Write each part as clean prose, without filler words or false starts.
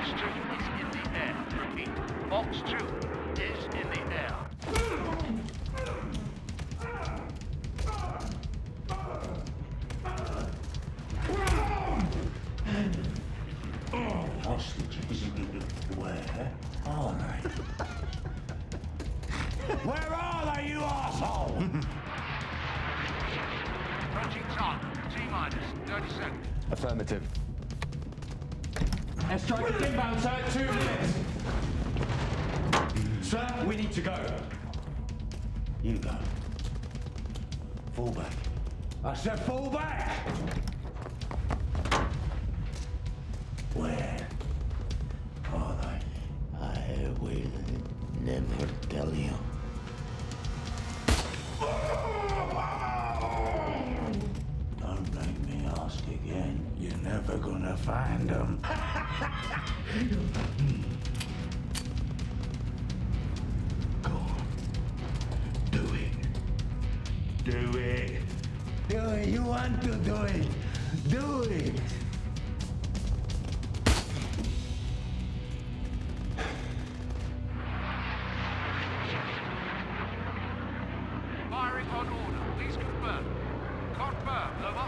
Box 2 is in the air. Repeat, Box 2 is in the air. Hostages? Where are they? Where are they, you asshole? Approaching target. T-minus 30 seconds. Affirmative. Airstrike inbound, sir. 2 minutes. Sir, we need to go. You go. Fall back. I said fall back! Where are they? I will never tell you. Don't make me ask again. You're never gonna find them. Go on. Do it. Do it. Do it. You want to do it. Do it. Firing on order. Please confirm. Confirm, over.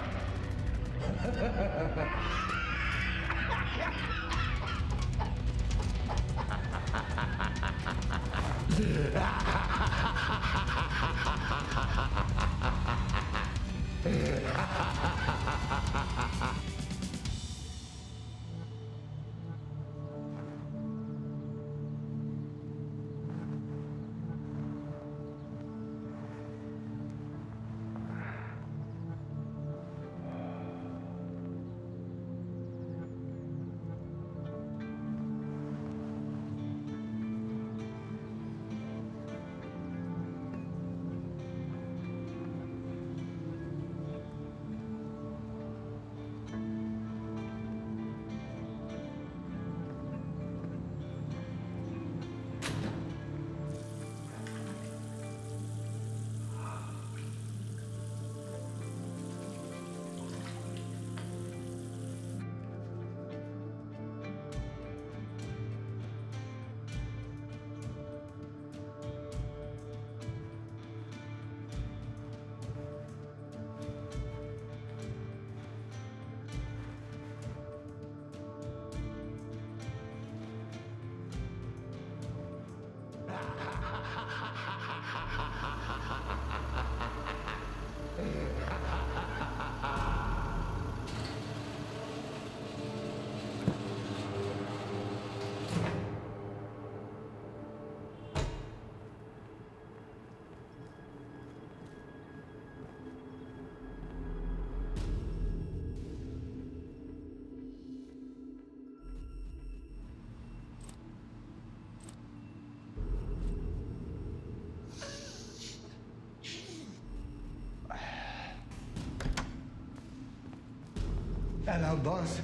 Hello, boss.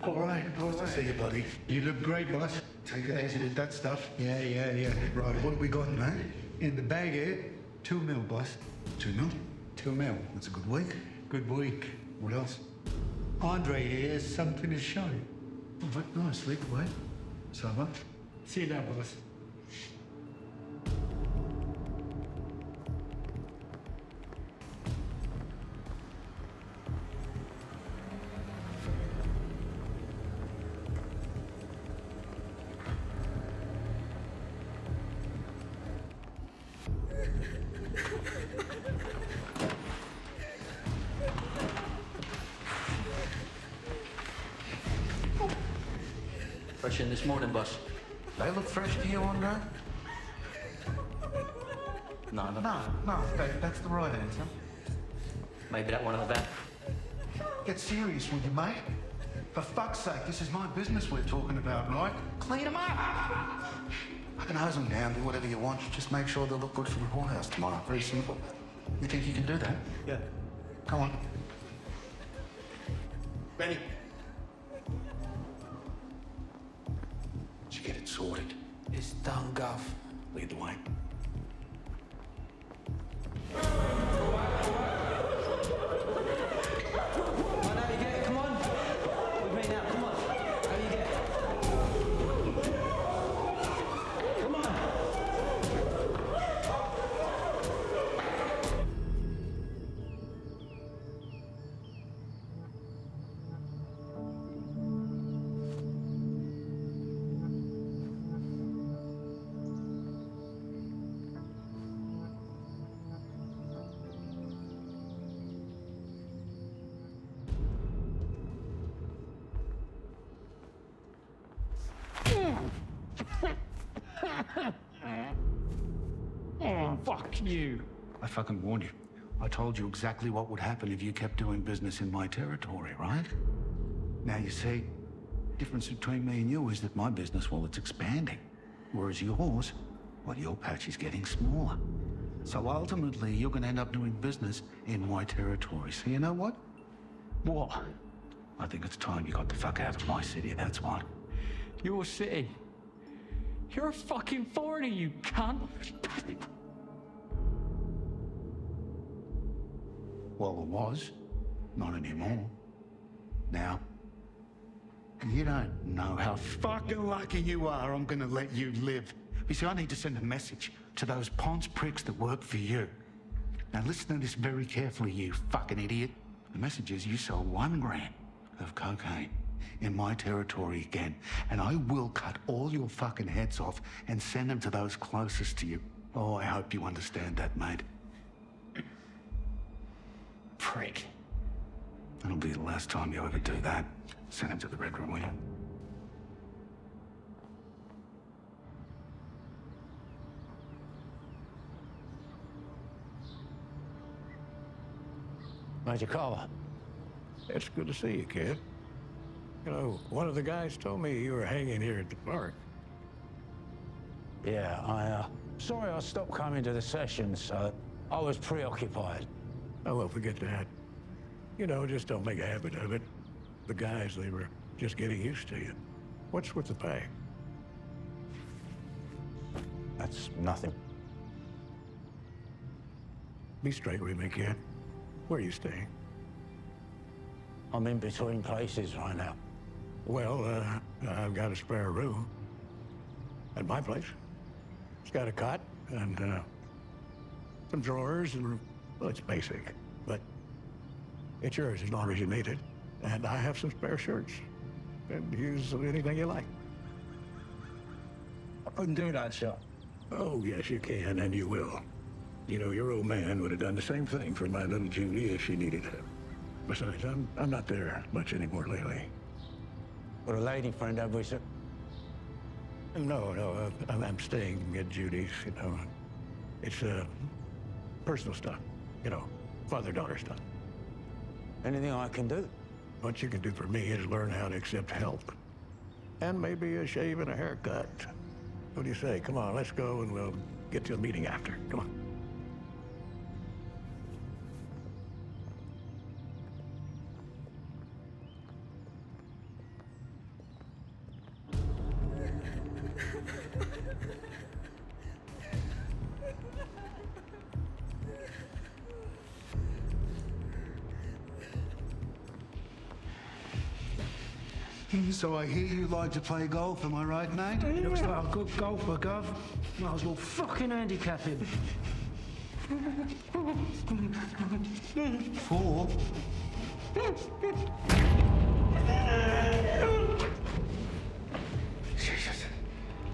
All right, nice to see you, buddy. You look great, boss. Take it easy with that stuff. Yeah. Right, what have we got, man? In the bag here, 2 mil, boss. 2 mil? 2 mil. That's a good week. Good week. What else? Andre here has something to show you. Oh, very nice. Lead the way. So much. See you now, boss. Fresh in this morning, boss. They look fresh to you, Andre? No. No, that's the right answer. Maybe that one in the back. Get serious, will you, mate? For fuck's sake, this is my business we're talking about, right? Clean them up! I can hose them down, do whatever you want. Just make sure they look good for the whorehouse tomorrow. Very simple. You think you can do that? Yeah. Come on. Benny. Did you get it sorted? It's done, Gov. Lead the way. Come on. With me now, come on. How you get? Fuck you. I fucking warned you. I told you exactly what would happen if you kept doing business in my territory, right? Now you see, the difference between me and you is that my business, well, it's expanding. Whereas yours, well, your patch is getting smaller. So ultimately, you're gonna end up doing business in my territory. So you know what? What? I think it's time you got the fuck out of my city, that's what. Your city? You're a fucking foreigner, you cunt. Well, it was. Not anymore. Now, you don't know how fucking lucky you are I'm gonna let you live. You see, I need to send a message to those Ponce pricks that work for you. Now listen to this very carefully, you fucking idiot. The message is you sell 1 gram of cocaine in my territory again, and I will cut all your fucking heads off and send them to those closest to you. Oh, I hope you understand that, mate. Prick. That'll be the last time you ever do that. Send him to the Red Room, will you? Major Carver. It's good to see you, kid. You know, one of the guys told me you were hanging here at the park. Yeah, sorry I stopped coming to the sessions. I was preoccupied. Oh, well, forget that. You know, just don't make a habit of it. The guys, they were just getting used to you. What's with the pay? That's nothing. Be straight with me, kid. Where are you staying? I'm in between places right now. Well, I've got a spare room at my place. It's got a cot and some drawers and, well, it's basic, but it's yours as long as you need it. And I have some spare shirts. And use anything you like. I couldn't do that, sir. Oh, yes, you can, and you will. You know, your old man would have done the same thing for my little Judy if she needed it. Besides, I'm not there much anymore lately. What a lady friend have we, sir? No, I'm staying at Judy's, you know. It's, personal stuff. You know, father-daughter stuff. Anything I can do? What you can do for me is learn how to accept help. And maybe a shave and a haircut. What do you say? Come on, let's go and we'll get to a meeting after. Come on. So I hear you like to play golf, am I right, mate? He looks like a good golfer, Gov. Might as well fucking handicap him. 4? Jesus.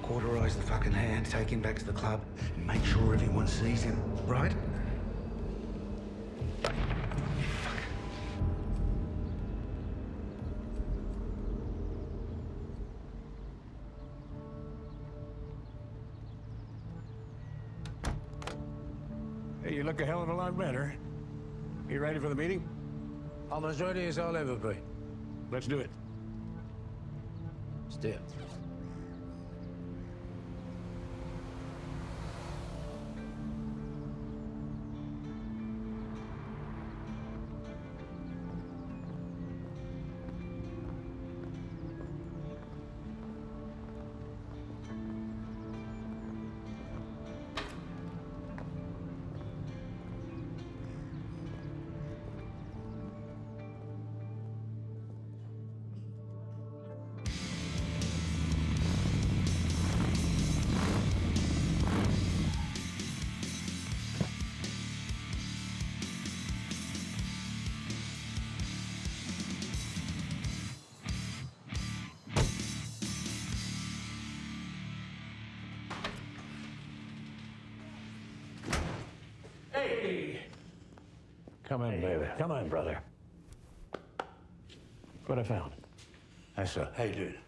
Cauterize the fucking hand, take him back to the club, and make sure everyone sees him, right? Hey, you look a hell of a lot better. You ready for the meeting? I'm as ready as I'll ever be. Let's do it. Let's do it. Come in, baby. Come on, brother. What I found. That's hey, dude.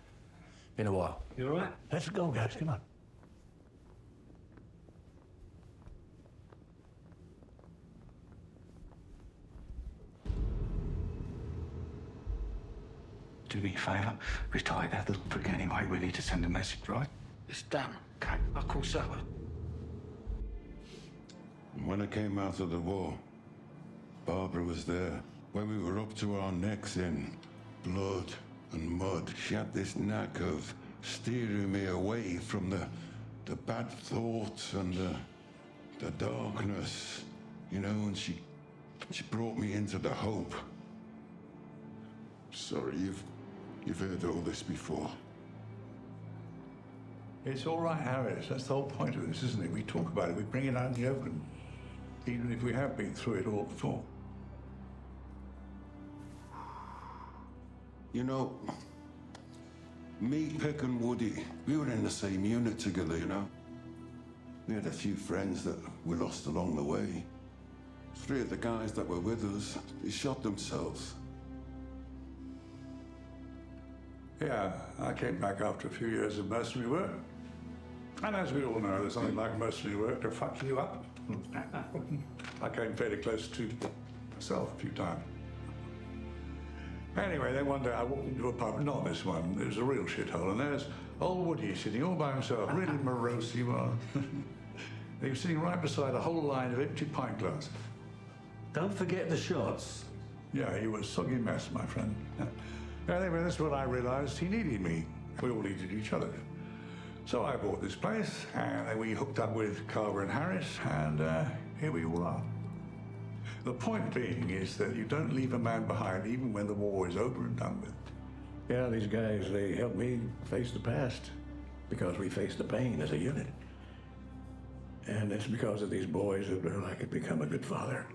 Been a while. You all right? Let's go, guys. Come on. do me a favour. Retire that little prick anyway. We need to send a message, right? It's done. Okay, I'll call Sarah. When I came out of the war, Barbara was there. When we were up to our necks in blood and mud, she had this knack of steering me away from the bad thoughts and the darkness, you know, and she brought me into the hope. Sorry, you've heard all this before. It's all right, Harris. That's the whole point of this, isn't it? We talk about it, we bring it out in the open, even if we have been through it all before. You know, me, Pick, and Woody, we were in the same unit together, you know. We had a few friends that we lost along the way. 3 of the guys that were with us, they shot themselves. Yeah, I came back after a few years of mercenary work. And as we all know, there's nothing like mercenary work to fuck you up. I came fairly close to myself a few times. Anyway, then one day I walked into a pub, not this one, it was a real shithole, and there's old Woody sitting all by himself, really morose he was. He was sitting right beside a whole line of empty pint glasses. Don't forget the shots. Yeah, he was a soggy mess, my friend. Anyway, that's when I realized he needed me. We all needed each other. So I bought this place, and then we hooked up with Carver and Harris, and here we all are. The point being is that you don't leave a man behind even when the war is over and done with. Yeah, these guys, they helped me face the past because we faced the pain as a unit. And it's because of these boys that I could become a good father.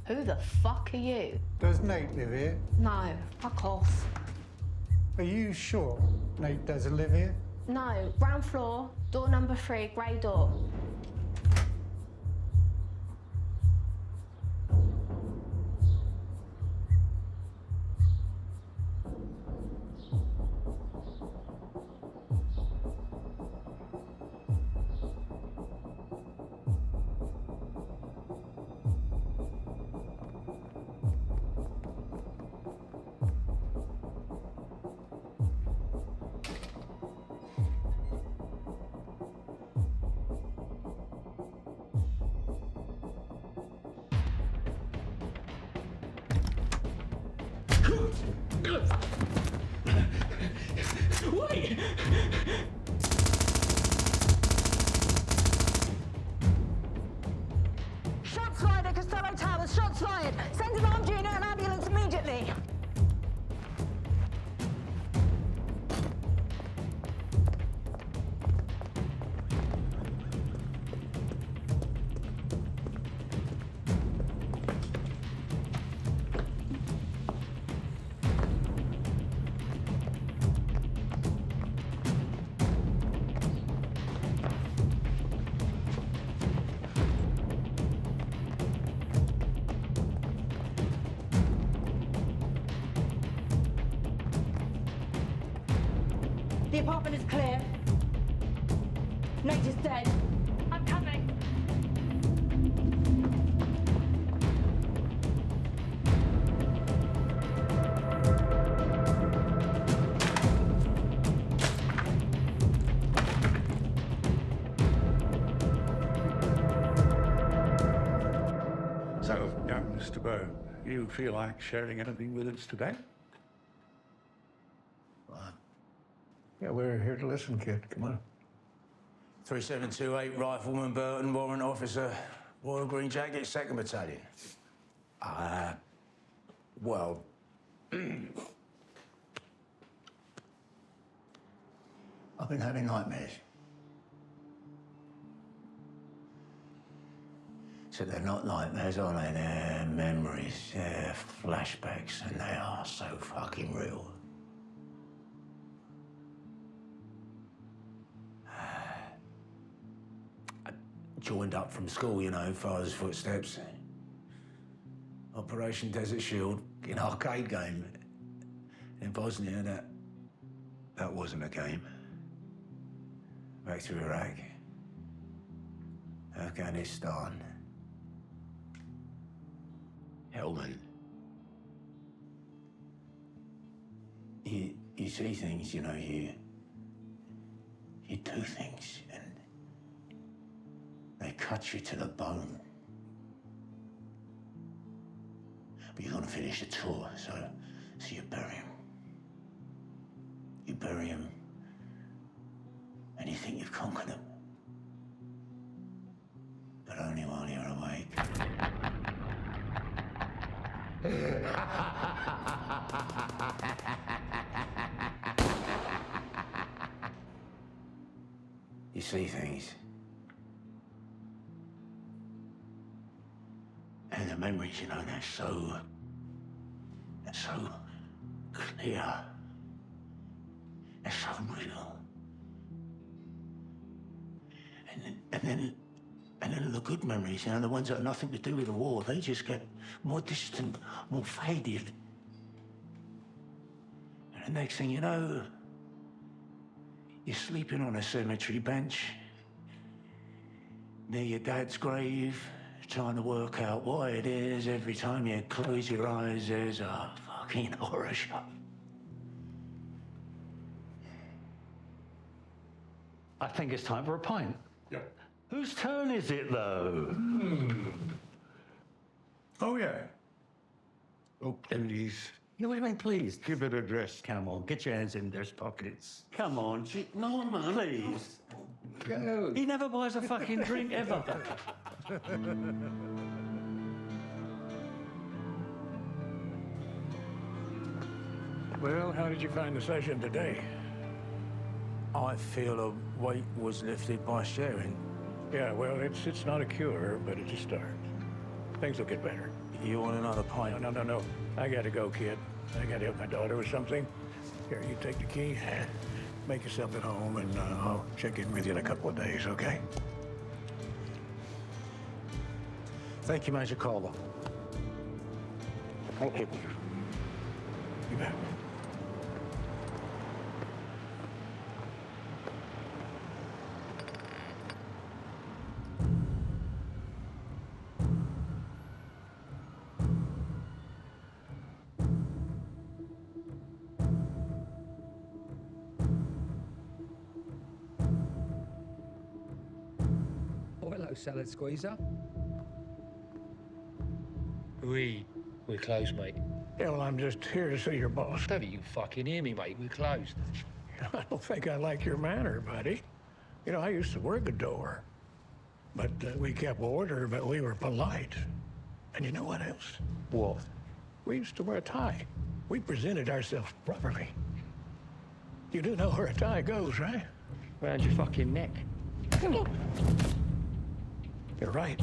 Who the fuck are you? Does Nate live here? No, fuck off. Are you sure Nate doesn't live here? No, ground floor, door number 3, grey door. Wait! Shots fired at Costello Towers, shots fired! Send an armed unit and ambulance immediately! The apartment is clear. Nate is dead. I'm coming. you feel like sharing anything with us today? Yeah, we're here to listen, kid. Come on. 3728 Rifleman Burton, Warrant Officer, Royal Green Jackets, 2nd Battalion. Well... I've been having nightmares. So they're not nightmares, are they? They're memories, they're flashbacks, and they are so fucking real. I joined up from school, you know, father's footsteps. Operation Desert Shield, an arcade game. In Bosnia, that wasn't a game. Back to Iraq, Afghanistan, Hellman. You see things, you know, you do things, and they cut you to the bone. But you're gonna finish the tour, so you bury him. You bury him. And you think you've conquered them. But only while you're awake. You see things. And the memories, you know, they're so clear. They're so real. And then the good memories, you know, the ones that have nothing to do with the war, they just get more distant, more faded. And the next thing you know, you're sleeping on a cemetery bench near your dad's grave, trying to work out why it is every time you close your eyes, there's a fucking horror show. I think it's time for a pint. Yep. Whose turn is it, though? Oh, yeah. Oh, please. No, what do you mean, please? Give it a dress. Come on, get your hands in those pockets. Come on, no, man. Please. Go. He never buys a fucking drink, ever. Well, how did you find the session today? I feel a weight was lifted by sharing. Yeah, well, it's not a cure, but it's a start. Things will get better. You want another pint? No. I gotta go, kid. I gotta help my daughter with something. Here, you take the key. Make yourself at home, and I'll check in with you in a couple of days, okay? Thank you, Major Calder. Thank you. You bet. Oh, hello, salad squeezer. We're closed, mate. Yeah, well, I'm just here to see your boss. Don't you fucking hear me, mate. We're closed. I don't think I like your manner, buddy. You know, I used to work a door. But we kept order, but we were polite. And you know what else? What? We used to wear a tie. We presented ourselves properly. You do know where a tie goes, right? Round your fucking neck. Come on. You're right.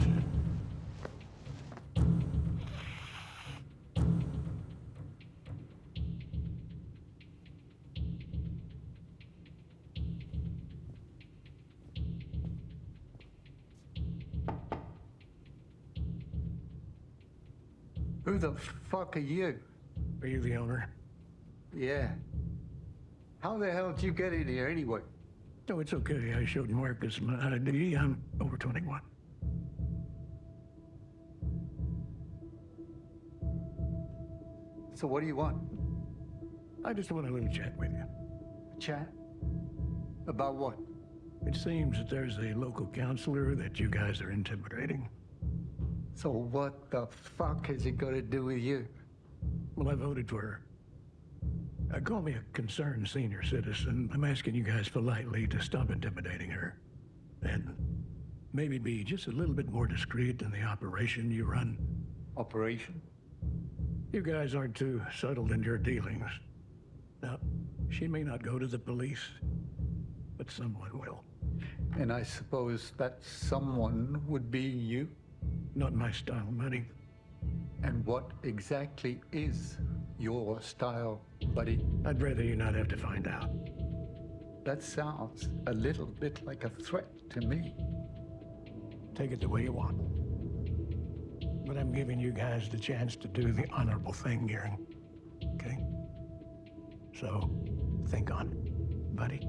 Who the fuck are you? Are you the owner? Yeah. How the hell did you get in here anyway? No, it's okay. I showed Marcus my ID. I'm over 21. So what do you want? I just want a little chat with you. Chat? About what? It seems that there's a local counselor that you guys are intimidating. So what the fuck has it got to do with you? Well, I voted for her. Call me a concerned senior citizen. I'm asking you guys politely to stop intimidating her. And maybe be just a little bit more discreet in the operation you run. Operation? You guys aren't too settled in your dealings. Now, she may not go to the police, but someone will. And I suppose that someone would be you? Not my style, buddy. And what exactly is your style, buddy? I'd rather you not have to find out. That sounds a little bit like a threat to me. Take it the way you want. But I'm giving you guys the chance to do the honorable thing, Garen. Okay? So, think on it, buddy.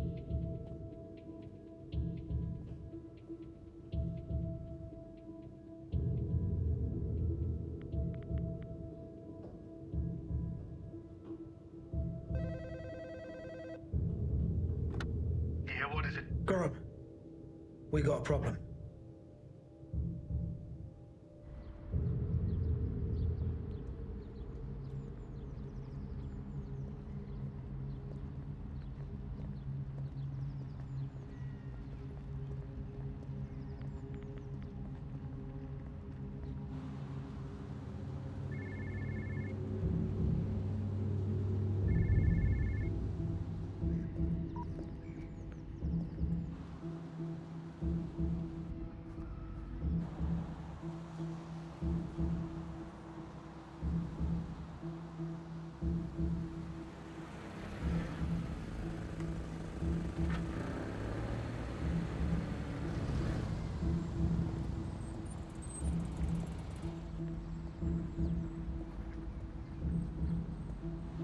Yeah, what is it? Gorham, we got a problem.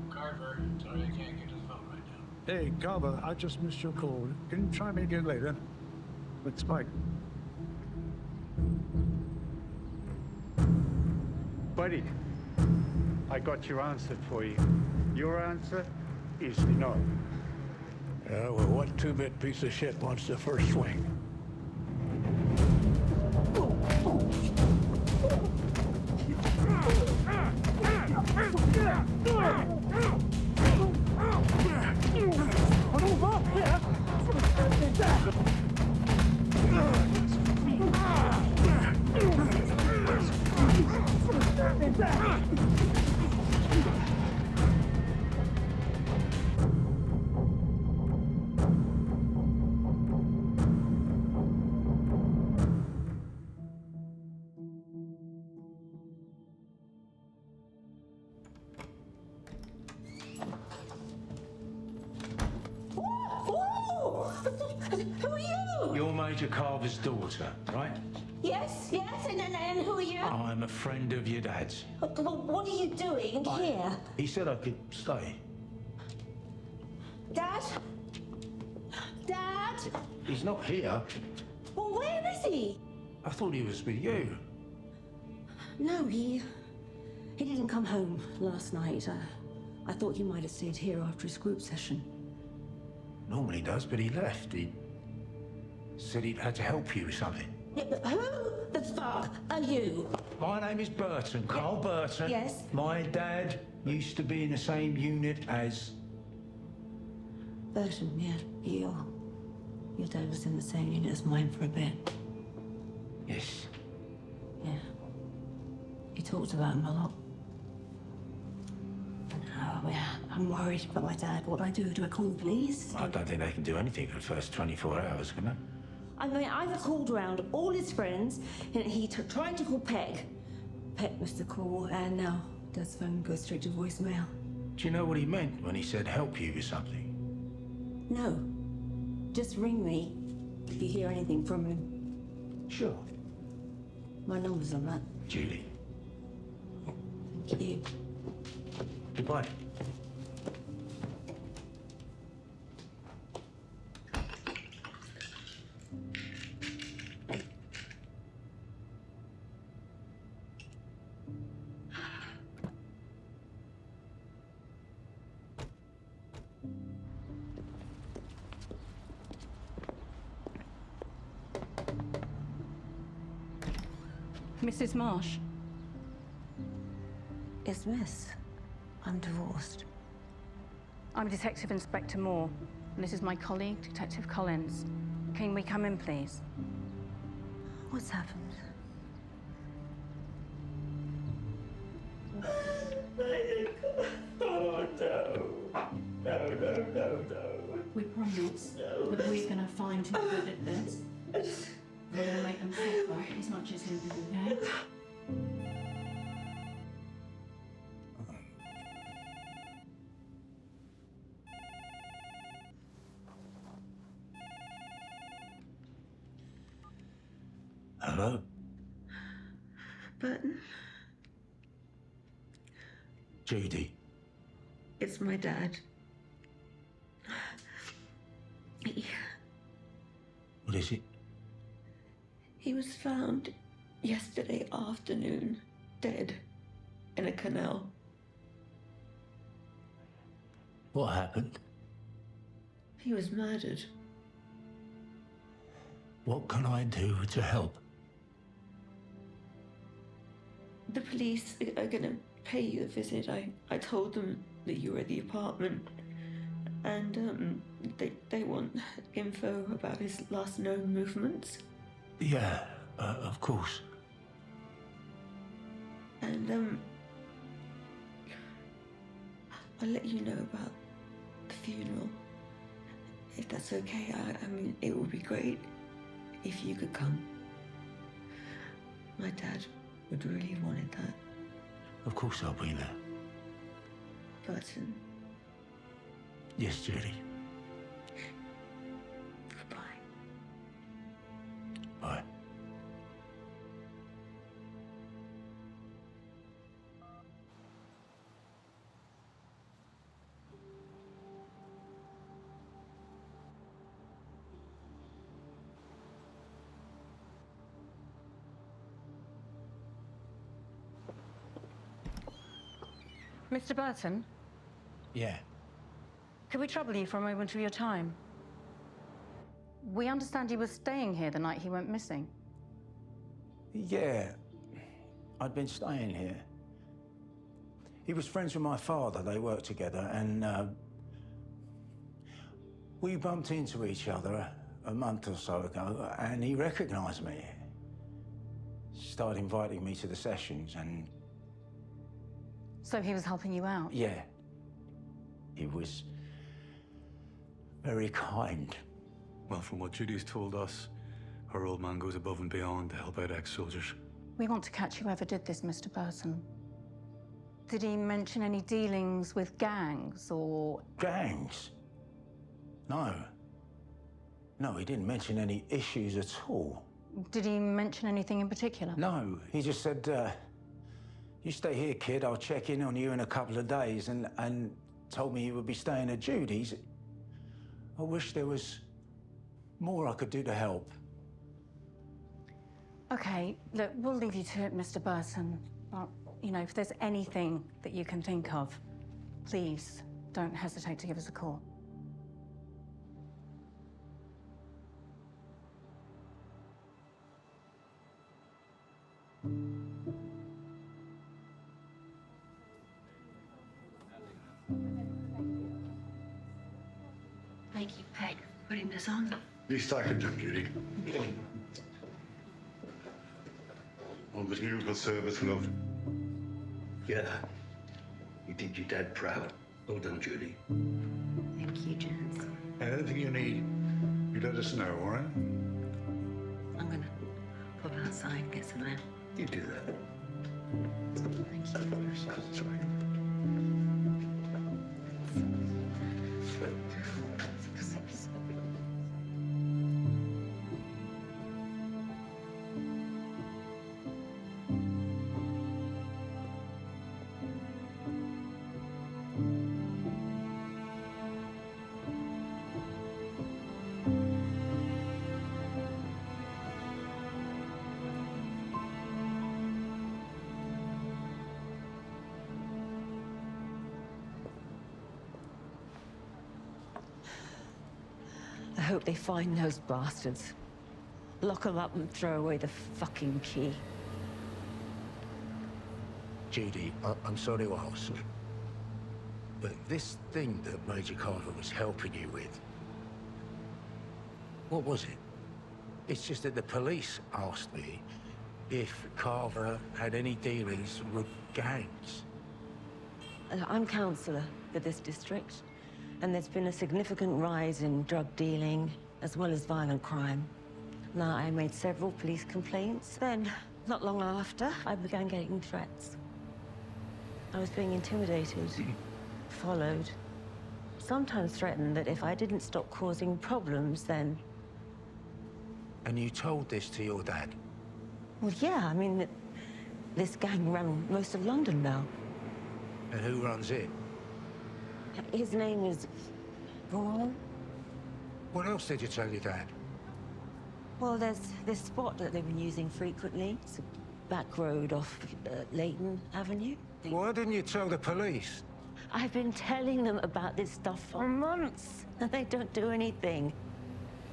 Carver, sorry I can't get to the phone right now. Hey, Carver, I just missed your call. Can you try me again later? With Spike. Buddy, I got your answer for you. Your answer is no. Well, what two-bit piece of shit wants the first swing? Who are you? You're Major Carver's daughter, right? Yes, and who are you? I'm a friend of your dad's. What are you doing here? He said I could stay. Dad? Dad? He's not here. Well, where is he? I thought he was with you. No, he didn't come home last night. I thought he might have stayed here after his group session. Normally does, but he left. He said he had to help you with something. Yeah, but who the fuck are you? My name is Burton, Carl Burton. Yes? My dad used to be in the same unit as... Burton, yeah. Your dad was in the same unit as mine for a bit. Yes. Yeah. He talked about him a lot. Oh, yeah. I'm worried about my dad. What do I do? Do I call the police? I don't think they can do anything for the first 24 hours, can they? I mean, I've called around all his friends, and he tried to call Peg. Peg missed the call, and now Dad's phone goes straight to voicemail. Do you know what he meant when he said help you with something? No. Just ring me if you hear anything from him. Sure. My number's on that. Julie. Thank you. Goodbye. Mrs. Marsh. It's Miss. I'm divorced. I'm Detective Inspector Moore, and this is my colleague, Detective Collins. Can we come in, please? What's happened? Oh, no. We promise that we're going to find who good at this. We're going to make them suffer as much as we can. Hello? Burton, Judy. it's my dad. What is it? He was found yesterday afternoon, dead, in a canal. What happened? He was murdered. What can I do to help? The police are gonna pay you a visit. I told them that you were at the apartment, and they want info about his last known movements. Yeah, of course. And I'll let you know about the funeral, if that's okay. I mean, it would be great if you could come. My dad would really have wanted that. Of course I'll be there. Burton, Yes, Judy. goodbye. Bye. Mr. Burton, Yeah. could we trouble you for a moment of your time? We understand he was staying here the night he went missing. Yeah. I'd been staying here. He was friends with my father. They worked together, and we bumped into each other a month or so ago, and he recognized me. Started inviting me to the sessions, and So he was helping you out? yeah, he was very kind. Well, from what Judy's told us, her old man goes above and beyond to help out ex-soldiers. We want to catch whoever did this, Mr. Burton. Did he mention any dealings with gangs or... Gangs? No. No, he didn't mention any issues at all. Did he mention anything in particular? No, he just said, you stay here, kid, I'll check in on you in a couple of days, and told me he would be staying at Judy's. I wish there was more I could do to help. Okay, look, we'll leave you to it, Mr. Burton. But, you know, if there's anything that you can think of, please don't hesitate to give us a call. Thank you, Peg, for putting this on. Least I can do, Judy. All the usual service, love. Yeah. You did your dad proud. Well done, Judy. Thank you, gents. Anything you need, you let us know, all right? I'm gonna pop outside, get some air. You do that. Thank you. That's right. I hope they find those bastards. Lock them up and throw away the fucking key. Judy, I'm sorry to ask, but this thing that Major Carver was helping you with, what was it? It's just that the police asked me if Carver had any dealings with gangs. I'm councillor for this district, and there's been a significant rise in drug dealing as well as violent crime. Now, I made several police complaints. Then, not long after, I began getting threats. I was being intimidated, followed, sometimes threatened that if I didn't stop causing problems, then... And you told this to your dad? Well, yeah, I mean, this gang ran most of London now. And who runs it? His name is... Vaughan. What else did you tell your dad? Well, there's this spot that they've been using frequently. It's a back road off Leighton Avenue. Why didn't you tell the police? I've been telling them about this stuff for months, and they don't do anything.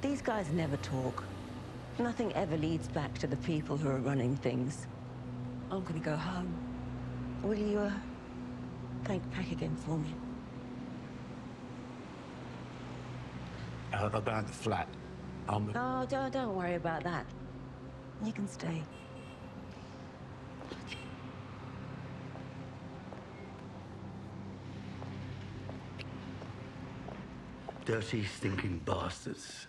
These guys never talk. Nothing ever leads back to the people who are running things. I'm gonna go home. Will you, thank Pack again for me? About the flat. Oh, don't worry about that. You can stay. Dirty, stinking bastards.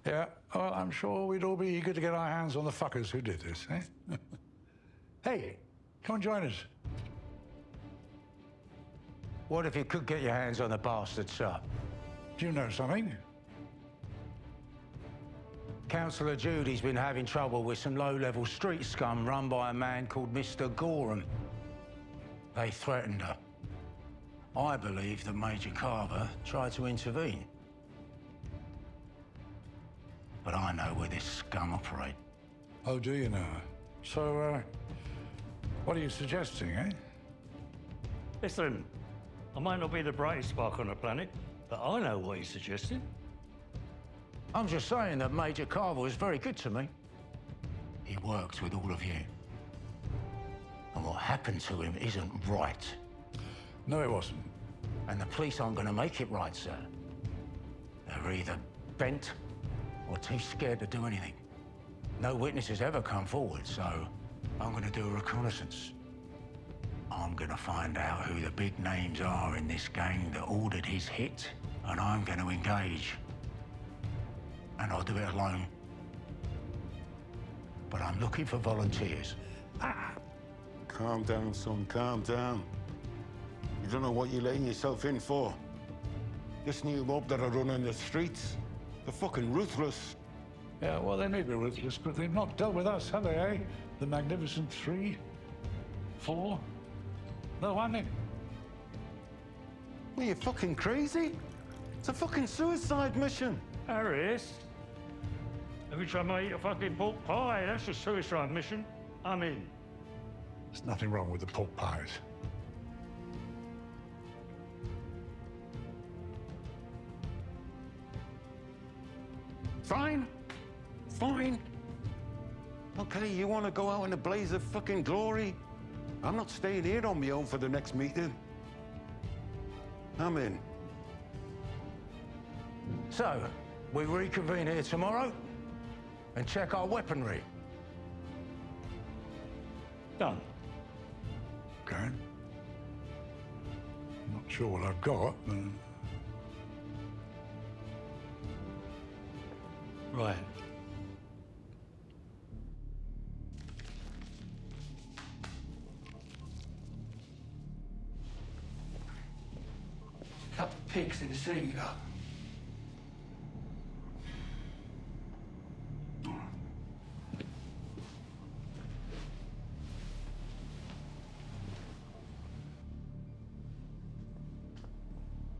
Yeah, well, I'm sure we'd all be eager to get our hands on the fuckers who did this, eh? Hey, come and join us. What if you could get your hands on the bastards, sir? Do you know something? Councillor Judy's been having trouble with some low-level street scum run by a man called Mr. Gorham. They threatened her. I believe that Major Carver tried to intervene. But I know where this scum operate. Oh, do you know? So, what are you suggesting, eh? Listen, I might not be the brightest spark on the planet, but I know what he's suggesting. I'm just saying that Major Carver was very good to me. He worked with all of you. And what happened to him isn't right. No, it wasn't. And the police aren't going to make it right, sir. They're either bent or too scared to do anything. No witnesses ever come forward, so I'm going to do a reconnaissance. I'm going to find out who the big names are in this gang that ordered his hit, and I'm going to engage. And I'll do it alone. But I'm looking for volunteers. Calm down, son, calm down. You don't know what you're letting yourself in for. This new mob that are running the streets, they're fucking ruthless. Yeah, well, they may be ruthless, but they've not dealt with us, have they, eh? The Magnificent 3? 4? No, I mean... Are you fucking crazy? It's a fucking suicide mission. Harris, every time I eat a fucking pork pie, that's a suicide mission. I'm in. There's nothing wrong with the pork pies. Fine. Fine. Okay, you want to go out in a blaze of fucking glory? I'm not staying here on my own for the next meeting. I'm in. So, we reconvene here tomorrow and check our weaponry. Done. Okay. I'm not sure what I've got, but... Right. Cut the pigs in the sea.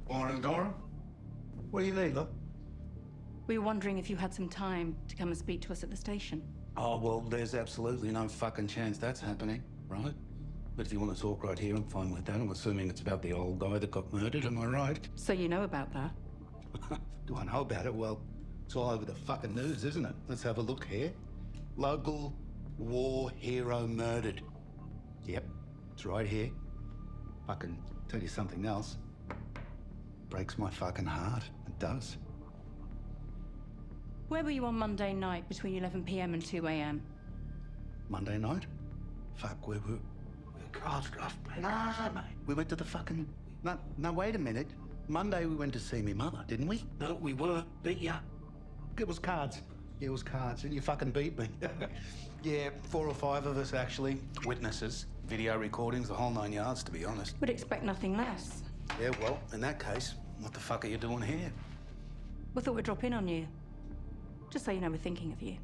Morning, Dora. What do you need, look? We were wondering if you had some time to come and speak to us at the station. Oh, well, there's absolutely no fucking chance that's happening, right? But if you want to talk right here, I'm fine with that. I'm assuming it's about the old guy that got murdered, am I right? So you know about that? Do I know about it? Well, it's all over the fucking news, isn't it? Let's have a look here. Local war hero murdered. Yep, It's right here. I can tell you something else. Breaks my fucking heart. It does. Where were you on Monday night between 11 p.m. and 2 a.m.? Monday night? Fuck, we were... God, no, mate. We went to the fucking... No, wait a minute. Monday we went to see me mother, didn't we? No, we were. Beat ya. It was cards. Yeah, it was cards, and you fucking beat me. Yeah, 4 or 5 of us, actually. Witnesses, video recordings, the whole 9 yards, to be honest. Would expect nothing less. Yeah, well, in that case, what the fuck are you doing here? We thought we'd drop in on you. Just so you know we're thinking of you.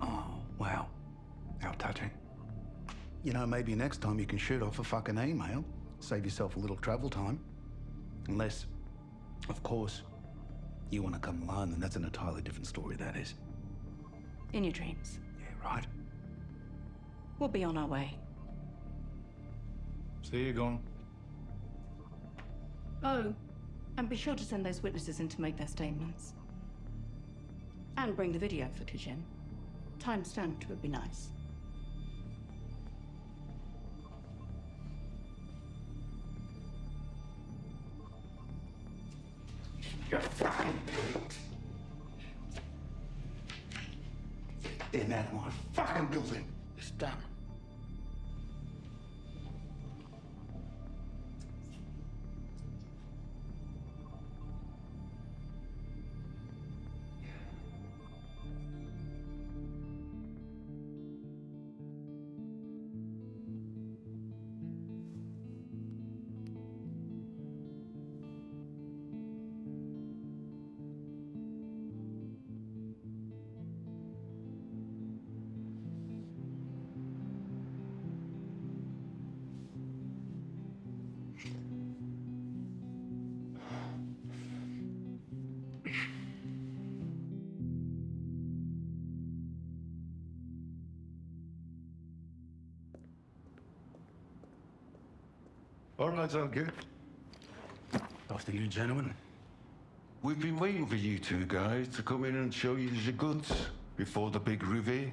Oh, wow. How touching. You know, maybe next time you can shoot off a fucking email. Save yourself a little travel time. Unless, of course, you want to come alone, then that's an entirely different story, that is. In your dreams. Yeah, right. We'll be on our way. So you're gone. Oh, and be sure to send those witnesses in to make their statements. And bring the video footage in. Time stamped would be nice. You fucking pig. In out of my fucking building. It's done. All right, okay. Afternoon, gentlemen. We've been waiting for you two guys to come in and show you the goods before the big reveal.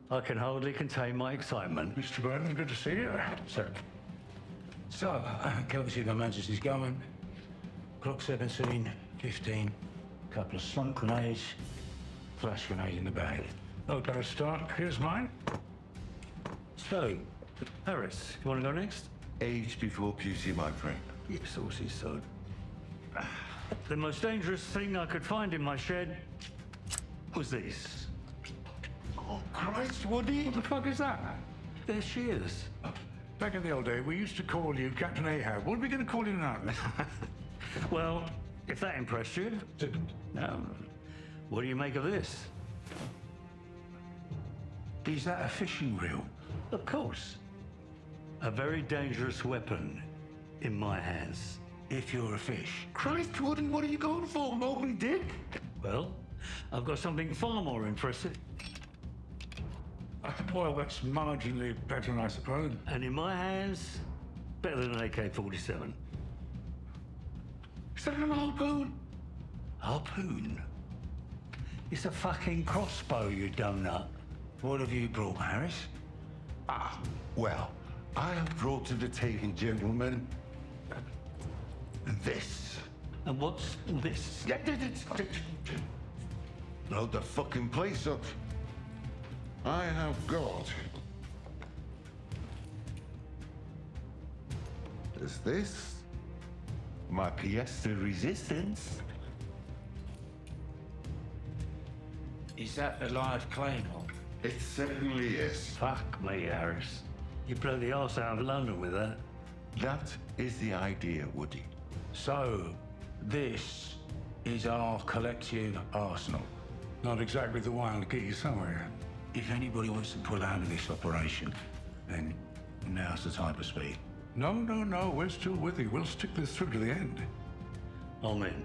I can hardly contain my excitement. Mr. Burnham, good to see you. Sir. So, can we see Her Majesty's government? Clock 17:15. Couple of slunk grenades. Flash grenade in the bag. Okay, to start. Here's mine. So, Harris, you want to go next? Age before Pusey, my friend. Yes, saucy sod. The most dangerous thing I could find in my shed was this. Oh, Christ, Woody! What the fuck is that? They're shears. Back in the old day, we used to call you Captain Ahab. What are we going to call you now? Well, if that impressed you. Didn't. Now, what do you make of this? Is that a fishing reel? Of course. A very dangerous weapon in my hands. If you're a fish. Christ, Woody, what are you going for, Moby Dick? Well, I've got something far more impressive. Well, that's marginally better, I suppose. And in my hands, better than an AK-47. Is that an harpoon? Harpoon? It's a fucking crossbow, you donut. What have you brought, Harris? Well, I have brought to the table, gentlemen, this. And what's this? Load the fucking place up. I have got... There's this. My pièce de résistance. Is that a live claymore? It certainly is. Fuck me, Harris. You blow the arse out of London with that. That is the idea, Woody. So, this is our collective arsenal. Not exactly the wild geese somewhere. If anybody wants to pull out of this operation, then now's the time to speak. No, we're still with you. We'll stick this through to the end. I'm in.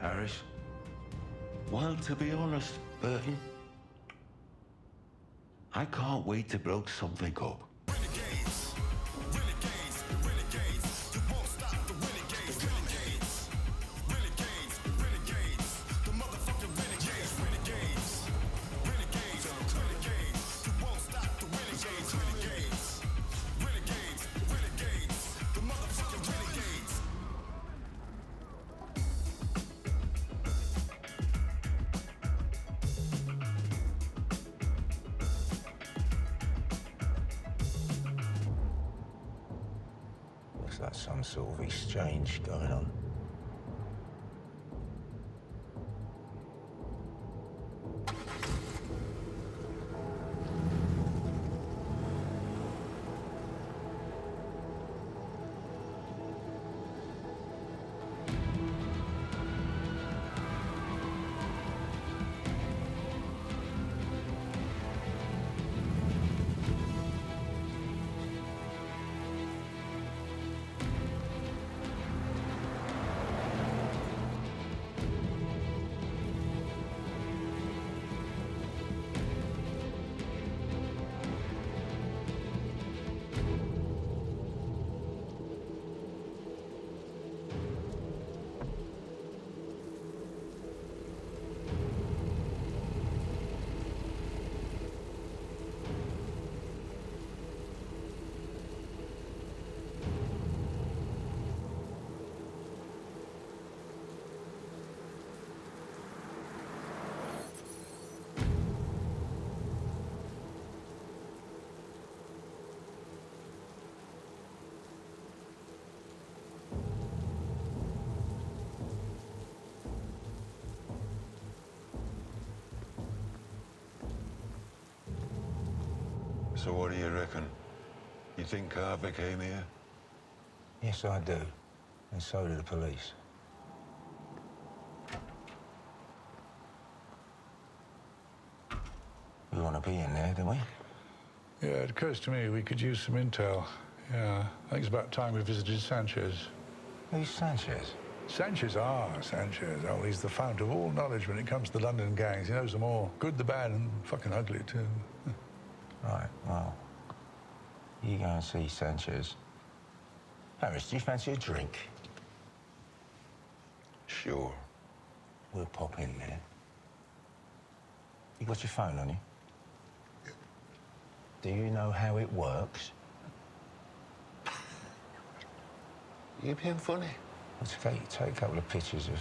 Harris? Well, to be honest, Burton, I can't wait to blow something up. Looks like some sort of exchange going on. So what do you reckon? You think Carver came here? Yes, I do. And so do the police. We want to be in there, don't we? Yeah, it occurs to me we could use some intel. Yeah, I think it's about time we visited Sanchez. Who's Sanchez? Sanchez? Oh, he's the fount of all knowledge when it comes to the London gangs. He knows them all. Good, the bad, and fucking ugly, too. Right, well, you go and see Sanchez. Harris, do you fancy a drink? Sure. We'll pop in there. You got your phone on you? Do you know how it works? You being funny? Let's take a couple of pictures of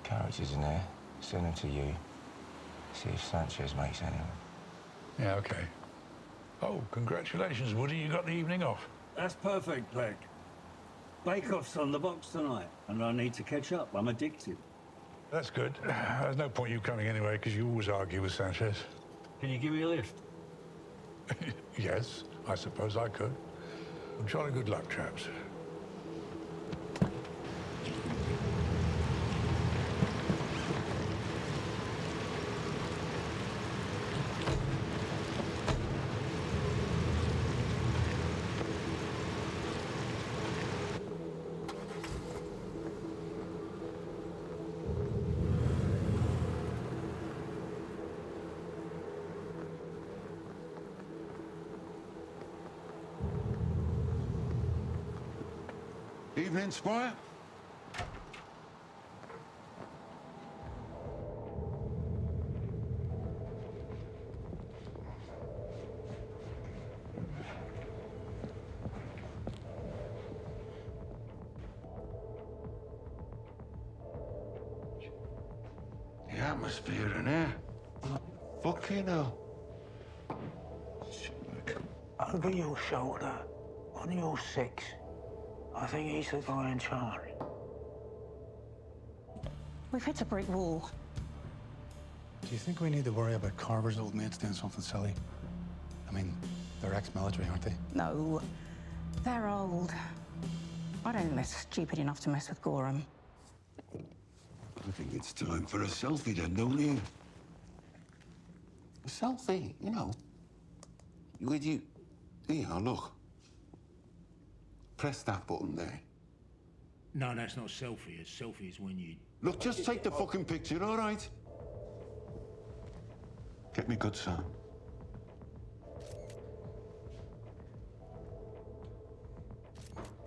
characters in there, send them to you, see if Sanchez makes any of them. Yeah, okay. Oh, congratulations, Woody. You got the evening off. That's perfect, Peg. Bake-Off's on the box tonight, and I need to catch up. I'm addicted. That's good. There's no point you coming anyway, because you always argue with Sanchez. Can you give me a lift? Yes, I suppose I could. Well, jolly good luck, chaps. Evening, Squire. The atmosphere in here. Fucking hell. Over your shoulder, on your six. I think he's the guy in charge. We've hit a brick wall. Do you think we need to worry about Carver's old mates doing something silly? I mean, they're ex-military, aren't they? No, they're old. I don't think they're stupid enough to mess with Gorham. I think it's time for a selfie then, don't you? A selfie, you know. With you. Yeah, look. Press that button there. No, that's not selfie. A selfie is when you... Look, just take the fucking picture, all right? Get me good, son.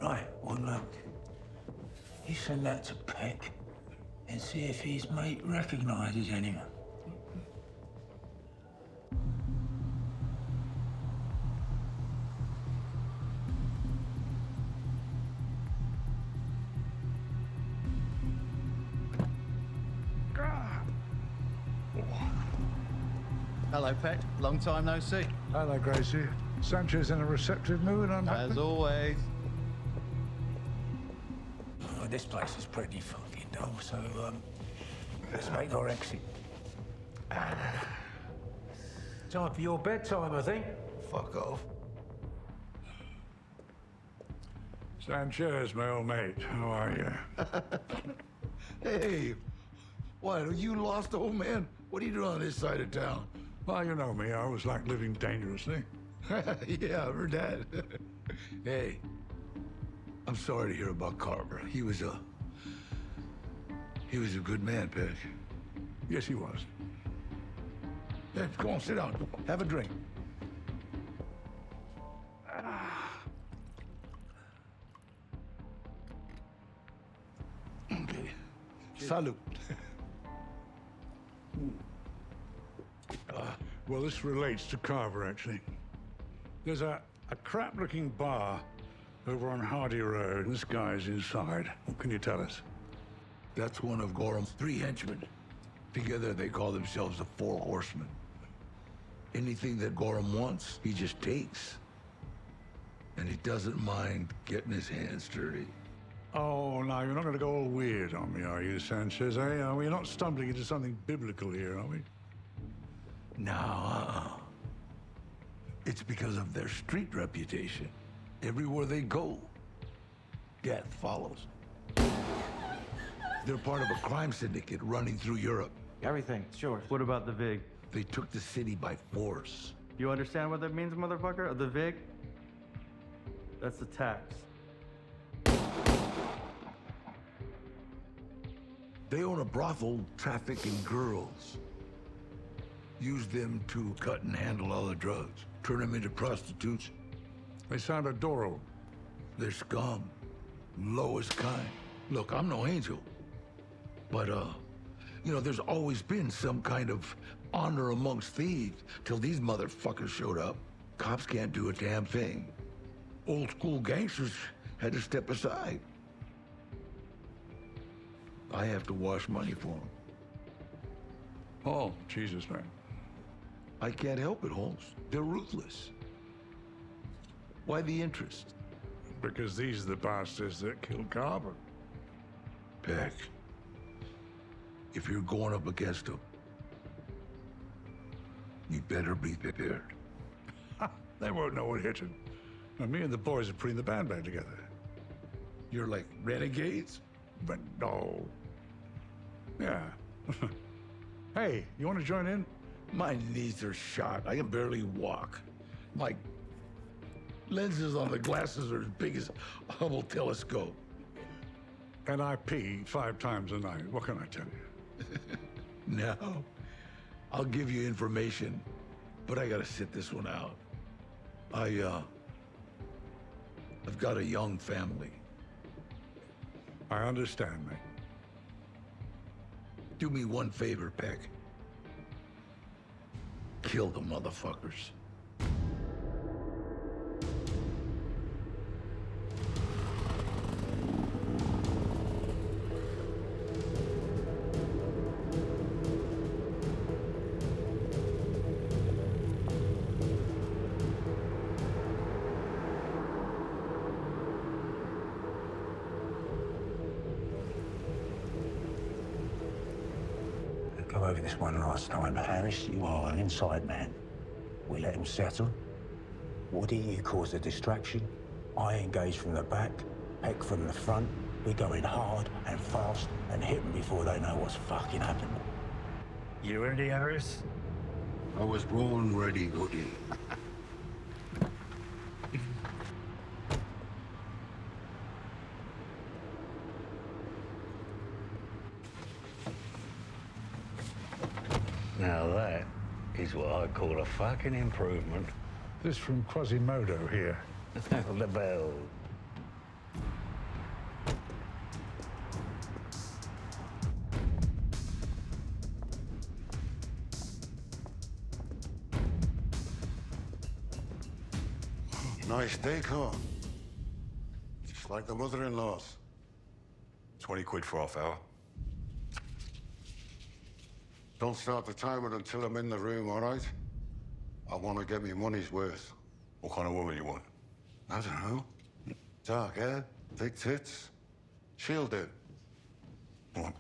Right, well, look. You send that to Peck and see if his mate recognises anyone. Hello, Pet. Long time no see. Hello, Gracie. Sanchez in a receptive mood, I'm happy. As always. this place is pretty fucking dull, so, let's make our exit. Time for your bedtime, I think. Fuck off. Sanchez, my old mate, how are you? Hey, what, you lost, old man? What are you doing on this side of town? Well, you know me, I always like living dangerously. Yeah, I've heard that. Hey, I'm sorry to hear about Carver. He was a good man, Peck. Yes, he was. Yeah, go on, sit down. Have a drink. Okay. Salute. Well, this relates to Carver, actually. There's a crap-looking bar over on Hardy Road. This guy's inside. What can you tell us? That's one of Gorham's 3 henchmen. Together, they call themselves the 4 Horsemen. Anything that Gorham wants, he just takes. And he doesn't mind getting his hands dirty. Oh, now, you're not going to go all weird on me, are you, Sanchez, eh? We're not stumbling into something biblical here, are we? No, It's because of their street reputation. Everywhere they go, death follows. They're part of a crime syndicate running through Europe. Everything, sure. What about the VIG? They took the city by force. You understand what that means, motherfucker? The VIG? That's the tax. They own a brothel trafficking girls. Use them to cut and handle all the drugs. Turn them into prostitutes. They sound adorable. They're scum. Lowest kind. Look, I'm no angel. But, you know, there's always been some kind of honor amongst thieves till these motherfuckers showed up. Cops can't do a damn thing. Old school gangsters had to step aside. I have to wash money for them. Oh, Jesus, man. I can't help it, Holmes. They're ruthless. Why the interest? Because these are the bastards that killed Carver. Peck, if you're going up against them, you better be prepared. They won't know what hit him. Now, me and the boys are putting the band back together. You're like renegades? But no. Yeah. Hey, you want to join in? My knees are shot. I can barely walk. My lenses on the glasses are as big as a Hubble telescope. And I pee 5 times a night. What can I tell you? No. I'll give you information, but I gotta sit this one out. I've got a young family. I understand, mate. Do me one favor, Peck. Kill the motherfuckers. Go over this one last time. Harris, you are an inside man. We let him settle. Woody, you caused a distraction. I engage from the back, Peck from the front. We go in hard and fast and hit them before they know what's fucking happened. You ready, Harris? I was born ready, Woody. Now that is what I call a fucking improvement. This from Quasimodo here. The bell. Nice decor. Just like the mother-in-law's. 20 quid for half hour. Don't start the timer until I'm in the room, all right? I want to get me money's worth. What kind of woman you want? I don't know. Dark hair, big tits, Shield it. Come on.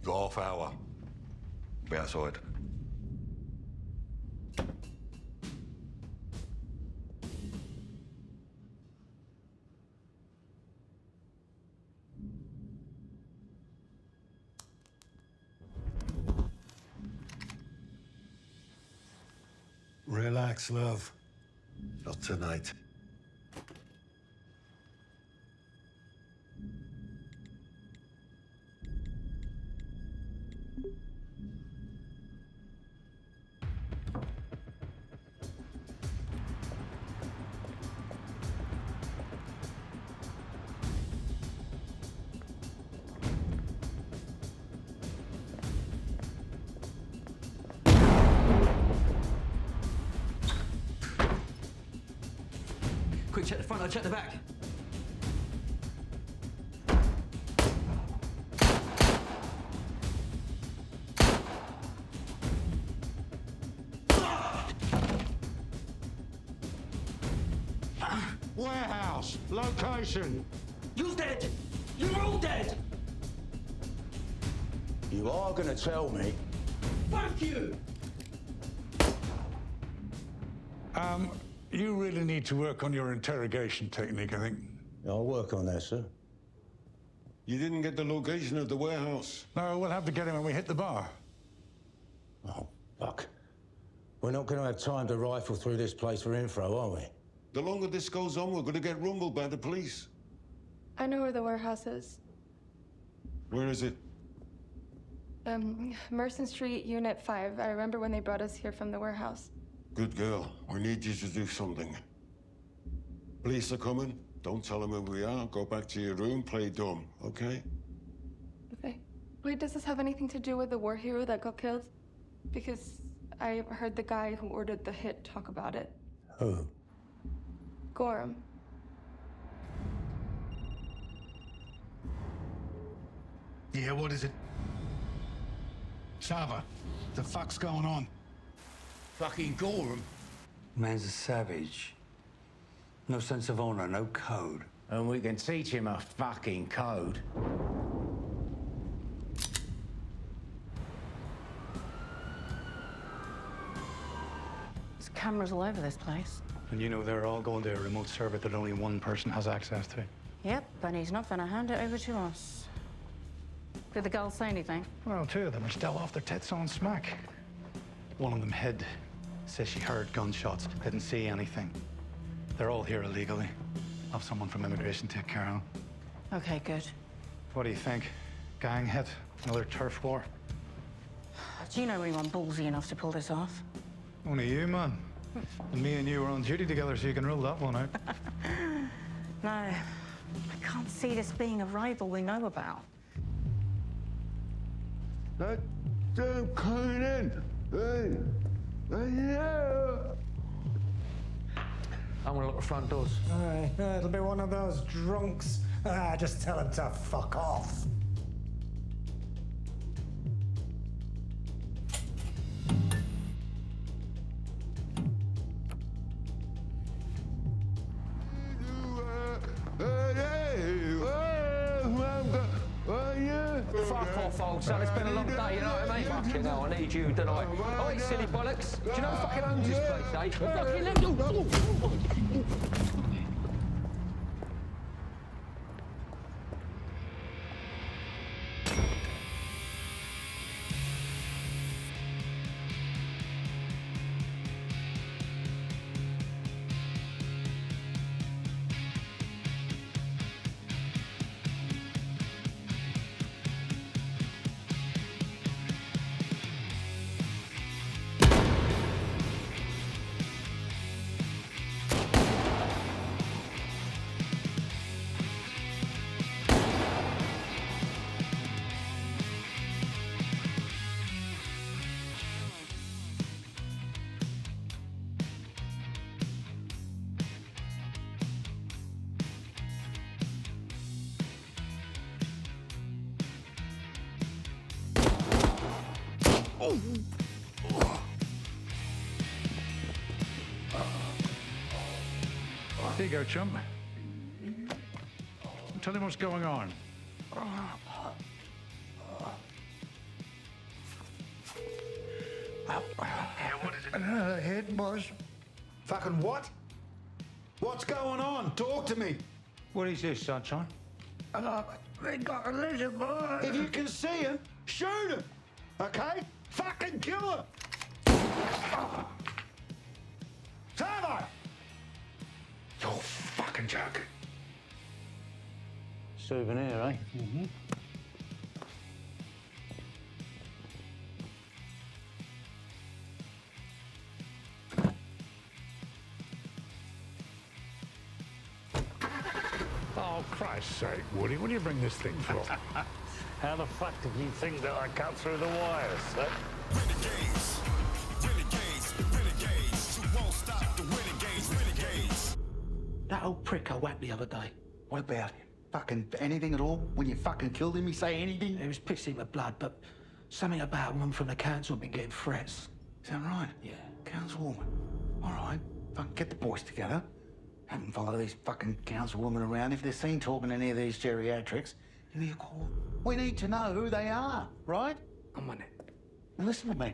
You got half hour. Be outside. Relax, love. Not tonight. Quick, check the front, I'll check the back. Warehouse, location. You're dead! You're all dead! You are gonna tell me? Fuck you! You really need to work on your interrogation technique, I think. I'll work on that, sir. You didn't get the location of the warehouse. No, we'll have to get him when we hit the bar. Oh, fuck. We're not gonna have time to rifle through this place for info, are we? The longer this goes on, we're gonna get rumbled by the police. I know where the warehouse is. Where is it? Merson Street, Unit 5. I remember when they brought us here from the warehouse. Good girl. We need you to do something. Police are coming. Don't tell them who we are. Go back to your room, play dumb, okay? Okay. Wait, does this have anything to do with the war hero that got killed? Because I heard the guy who ordered the hit talk about it. Who? Gorham. Yeah, what is it? Sava, the fuck's going on? Fucking Gorham. Man's a savage. No sense of honor, no code. And we can teach him a fucking code. There's cameras all over this place. And you know they're all going to a remote server that only one person has access to. Yep, but he's not gonna hand it over to us. Did the girls say anything? Well, two of them are still off their tits on smack. One of them hid. Says she heard gunshots, didn't see anything. They're all here illegally. I'll have someone from immigration take care of them. Okay, good. What do you think? Gang hit? Another turf war? Do you know anyone ballsy enough to pull this off? Only you, man. And me and you were on duty together, so you can rule that one out. No, I can't see this being a rival we know about. That damn coming in. Hey. Yeah. I'm gonna lock the front doors. Aye, it'll be one of those drunks. Just tell him to fuck off. Fuck off, old son. It's been a long day, you know what I mean? Fucking hell, I need you tonight. Oi, silly bollocks. Do you know who fucking owns this place, eh? Fucking let Here you go, chum. Tell him what's going on. Head, boss. Fucking what? What's going on? Talk to me. What is this, sunshine? They got a lizard, boss. If you can see him, shoot him. Okay? Fucking kill him. Savo! You're fucking joking. Souvenir, eh? Mm-hmm. Oh, Christ's sake, Woody, what do you bring this thing for? How the fuck did you think that I cut through the wires, eh? That old prick I whacked the other day. What about him? Fucking anything at all? When you fucking killed him, he say anything? He was pissing with blood, but something about a woman from the council been getting threats. Is that right? Yeah. Councilwoman. All right. Fucking get the boys together. Have them follow these fucking councilwomen around. If they're seen talking to any of these geriatrics, give me a call. We need to know who they are, right? I'm on it. Now listen to me.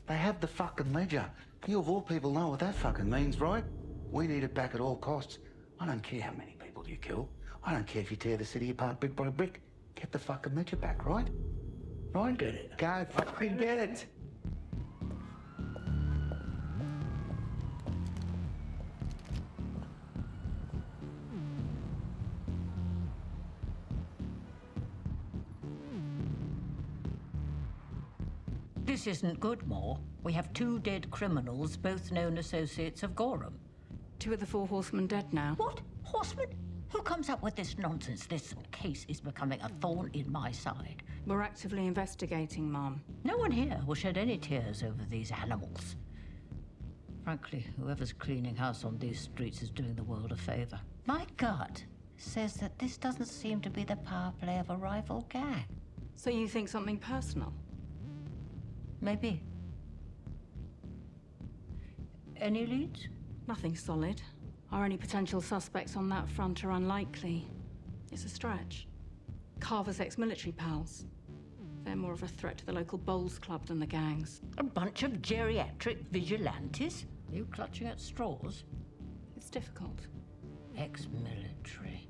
They have the fucking ledger. You of all people know what that fucking means, right? We need it back at all costs. I don't care how many people you kill. I don't care if you tear the city apart brick by brick. Get the fucking ledger back, right? Right? Get it. Go fucking get it. This isn't good, Moore. We have 2 dead criminals, both known associates of Gorham. 2 of the 4 horsemen dead now. What? Horsemen? Who comes up with this nonsense? This case is becoming a thorn in my side. We're actively investigating, Mom. No one here will shed any tears over these animals. Frankly, whoever's cleaning house on these streets is doing the world a favor. My gut says that this doesn't seem to be the power play of a rival gang. So you think something personal? Maybe. Any leads? Nothing solid. Our only potential suspects on that front are unlikely. It's a stretch. Carver's ex-military pals. They're more of a threat to the local bowls club than the gangs. A bunch of geriatric vigilantes? Are you clutching at straws? It's difficult. Ex-military.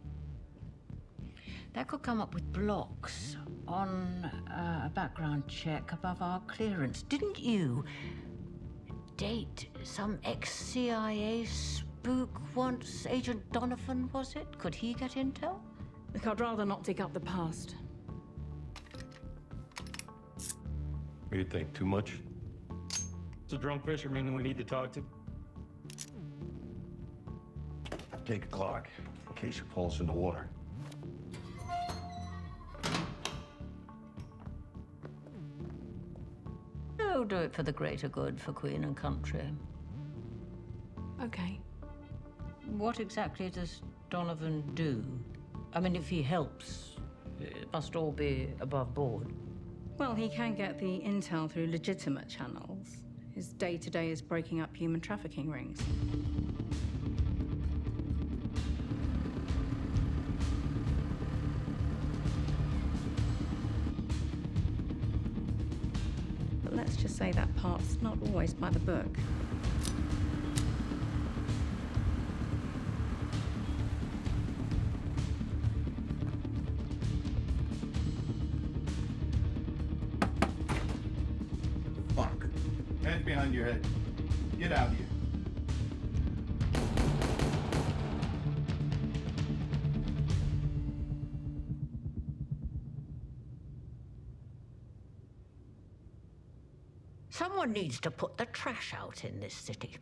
That could come up with blocks on a background check above our clearance. Didn't you date some ex-CIA spook once? Agent Donovan, was it? Could he get intel? Look, I'd rather not dig up the past. What do you think? Too much? It's a drunk fisherman we need to talk to. Take a clock in case it falls in the water. No, do it for the greater good for Queen and country. Okay. What exactly does Donovan do? I mean, if he helps, it must all be above board. Well, he can get the intel through legitimate channels. His day-to-day is breaking up human trafficking rings. But let's just say that part's not always by the book. Fuck. Hands behind your head. Get out of here. Someone needs to put the trash out in this city.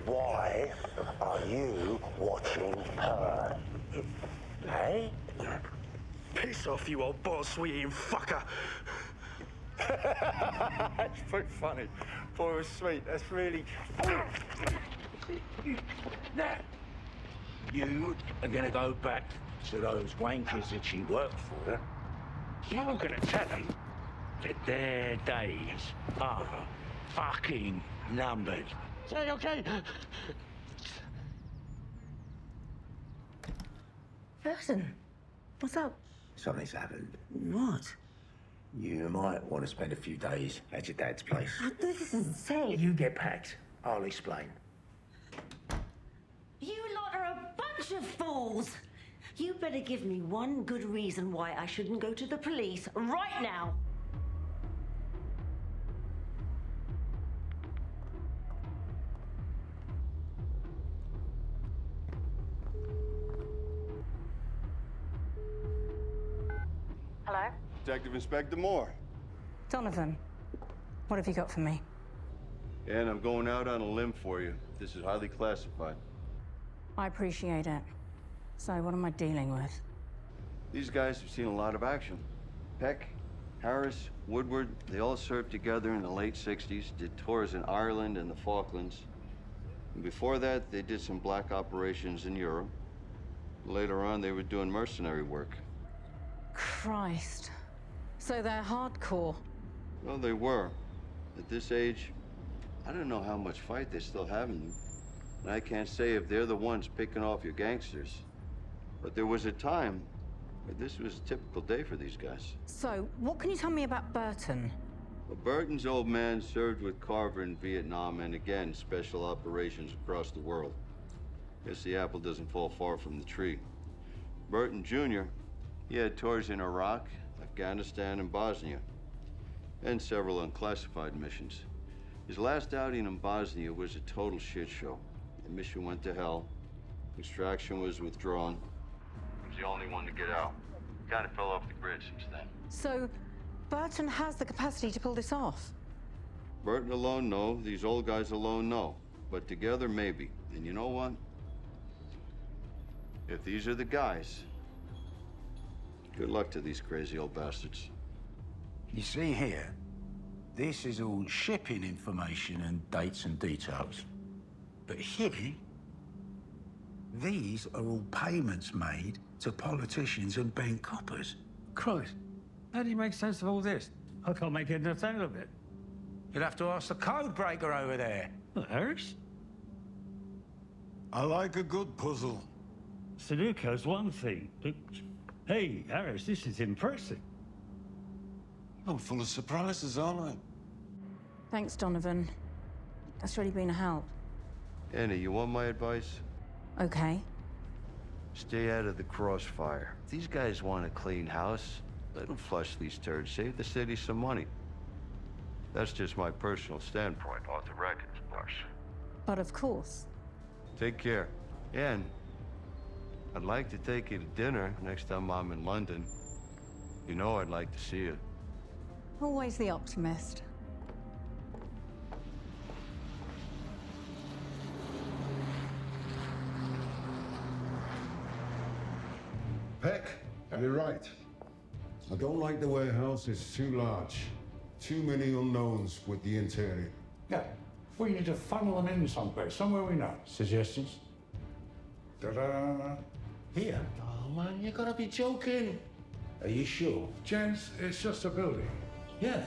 Why are you watching her. Hey? Piss off, you old ball-sweeting fucker! That's pretty funny. Boy, it was sweet. That's really... Now, you are going to go back to those wankers that she worked for. You're going to tell them that their days are fucking numbered. Say okay? Burton, what's up? Something's happened. What? You might want to spend a few days at your dad's place. This is insane. You get packed. I'll explain. You lot are a bunch of fools! You better give me one good reason why I shouldn't go to the police right now. Hello? Detective Inspector Moore. Donovan, what have you got for me? And I'm going out on a limb for you. This is highly classified. I appreciate it. So, what am I dealing with? These guys have seen a lot of action. Peck, Harris, Woodward, they all served together in the late 60s, did tours in Ireland and the Falklands. And before that, they did some black operations in Europe. Later on, they were doing mercenary work. Christ. So they're hardcore. Well, they were. At this age, I don't know how much fight they still have in them. And I can't say if they're the ones picking off your gangsters. But there was a time where this was a typical day for these guys. So, what can you tell me about Burton? Well, Burton's old man served with Carver in Vietnam and again, special operations across the world. Guess the apple doesn't fall far from the tree. Burton Jr., he had tours in Iraq, Afghanistan, and Bosnia, and several unclassified missions. His last outing in Bosnia was a total shit show. The mission went to hell. Extraction was withdrawn. He was the only one to get out. Kind of fell off the grid since then. So, Burton has the capacity to pull this off? Burton alone, no. These old guys alone, no. But together, maybe. And you know what? If these are the guys, good luck to these crazy old bastards. You see here, this is all shipping information and dates and details. But here, these are all payments made to politicians and bank coppers. Christ, how do you make sense of all this? I can't make head nor tail of it. You'll have to ask the code breaker over there. Harris? I like a good puzzle. Sudoku's one thing, but hey, Harris, this is impressive. I'm full of surprises, aren't I? Thanks, Donovan. That's really been a help. Annie, you want my advice? Okay. Stay out of the crossfire. If these guys want a clean house, let them flush these turds. Save the city some money. That's just my personal standpoint, off the record, of course. But of course. Take care. And I'd like to take you to dinner next time I'm in London. You know I'd like to see you. Always the optimist. Peck, you're right. I don't like the warehouse. It's too large. Too many unknowns with the interior. Yeah, we need to funnel them in someplace, somewhere we know. Suggestions? Ta-da! Here. Oh, man, you gotta be joking. Are you sure? Gents, it's just a building. Yeah,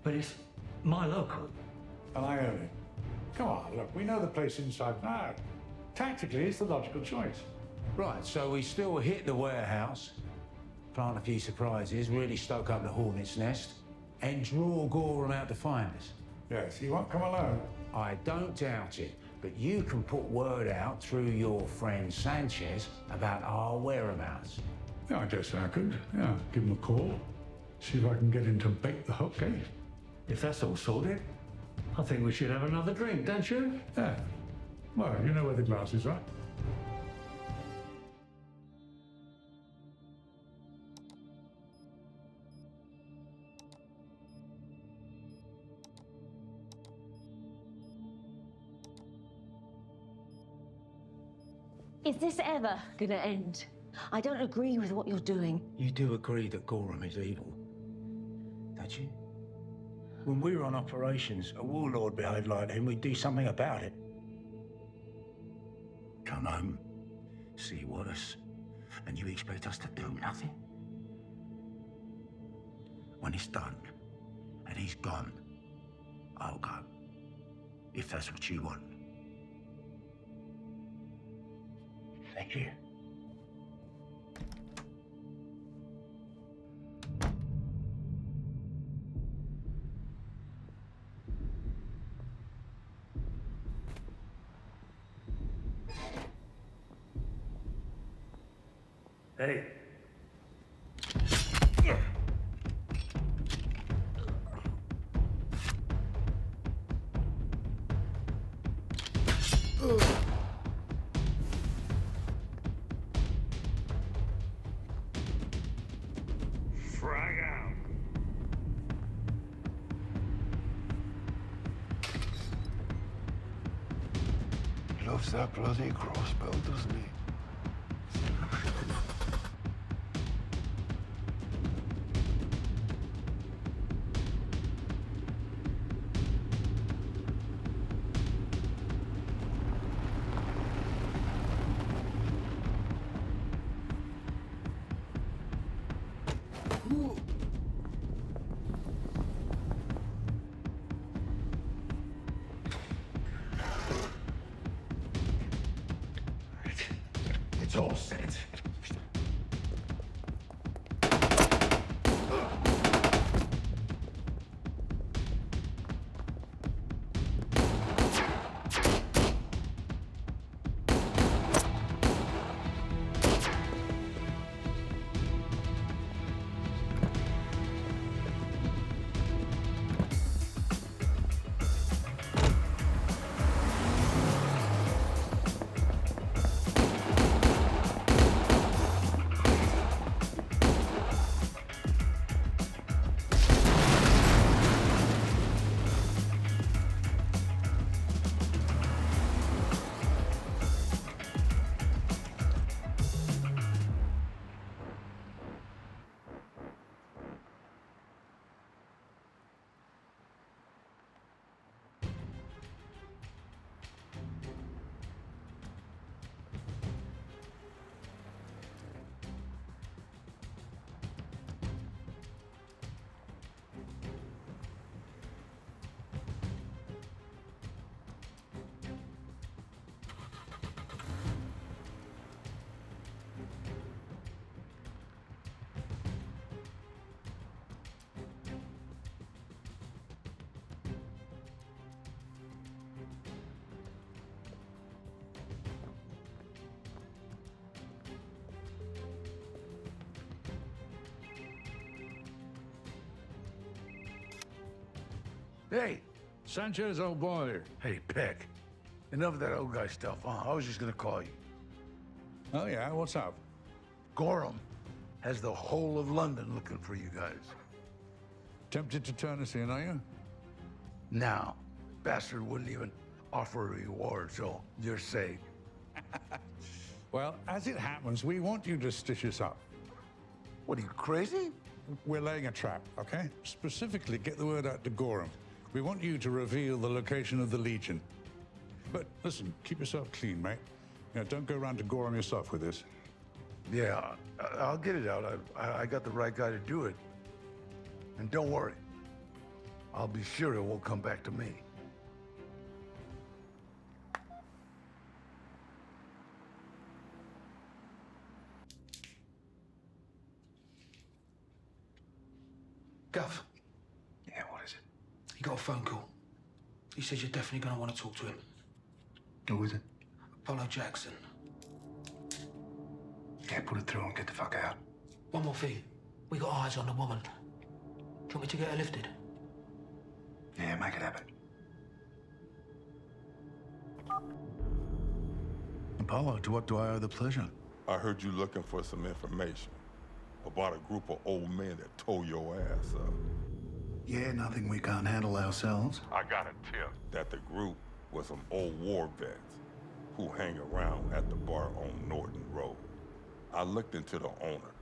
but it's my local. And I own it. Come on, look, we know the place inside and out. Tactically, it's the logical choice. Right, so we still hit the warehouse, plant a few surprises, really stoke up the hornet's nest, and draw Gorham out to find us. Yes, he won't come alone. I don't doubt it, but you can put word out through your friend Sanchez about our whereabouts. Yeah, I guess I could. Yeah, give him a call. See if I can get him to bake the hot cake. If that's all sorted, I think we should have another drink, don't you? Yeah. Well, you know where the glass is, right? Is this ever gonna end? I don't agree with what you're doing. You do agree that Gorham is evil, don't you? When we were on operations, a warlord behaved like him, we'd do something about it. Come home, see Wallace, and you expect us to do nothing? When it's done, and he's gone, I'll go. If that's what you want. Thank you. Hey. Frag out. Loves that bloody crossbow, doesn't he? It's all set. Hey, Sanchez, old boy. Hey, Peck. Enough of that old guy stuff, huh? I was just gonna call you. Oh, yeah? What's up? Gorham has the whole of London looking for you guys. Tempted to turn us in, are you? Now, bastard wouldn't even offer a reward, so you're safe. Well, as it happens, we want you to stitch us up. What, are you crazy? We're laying a trap, okay? Specifically, get the word out to Gorham. We want you to reveal the location of the Legion. But listen, keep yourself clean, mate. You know, don't go around to Gorham yourself with this. Yeah, I'll get it out. I got the right guy to do it. And don't worry, I'll be sure it won't come back to me. Gov. Yeah, what is it? He got a phone call. He says you're definitely going to want to talk to him. Who is it? Apollo Jackson. Yeah, put it through and get the fuck out. One more thing. We got eyes on the woman. Do you want me to get her lifted? Yeah, make it happen. Apollo, to what do I owe the pleasure? I heard you looking for some information about a group of old men that tore your ass up. Yeah, nothing we can't handle ourselves. I got a tip that the group was some old war vets who hang around at the bar on looked into the owner.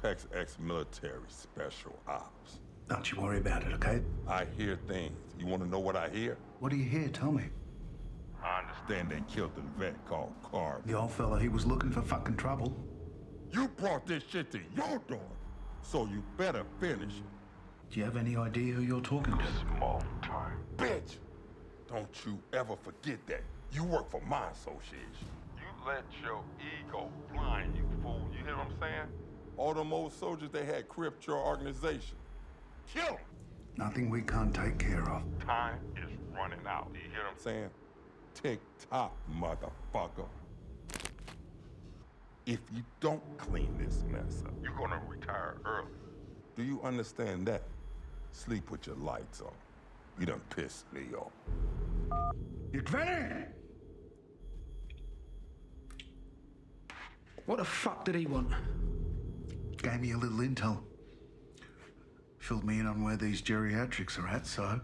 Peck's ex-military special ops. Don't you worry about it, okay? I hear things. You want to know what I hear? What do you hear? Tell me. I understand they killed the vet called Carver. The old fella, he was looking for fucking trouble. You brought this shit to your door, so you better finish. Do you have any idea who you're talking to? Small time. Bitch! Don't you ever forget that. You work for my association. You let your ego blind you, fool. You hear what I'm saying? All them old soldiers, they had cribbed your organization. Kill them! Nothing we can't take care of. Time is running out. You hear what I'm saying? Tick-tock, motherfucker. If you don't clean this mess up, you're gonna retire early. Do you understand that? Sleep with your lights on. You done pissed me off. You're ready? What the fuck did he want? Gave me a little intel. Filled me in on where these geriatrics are at, so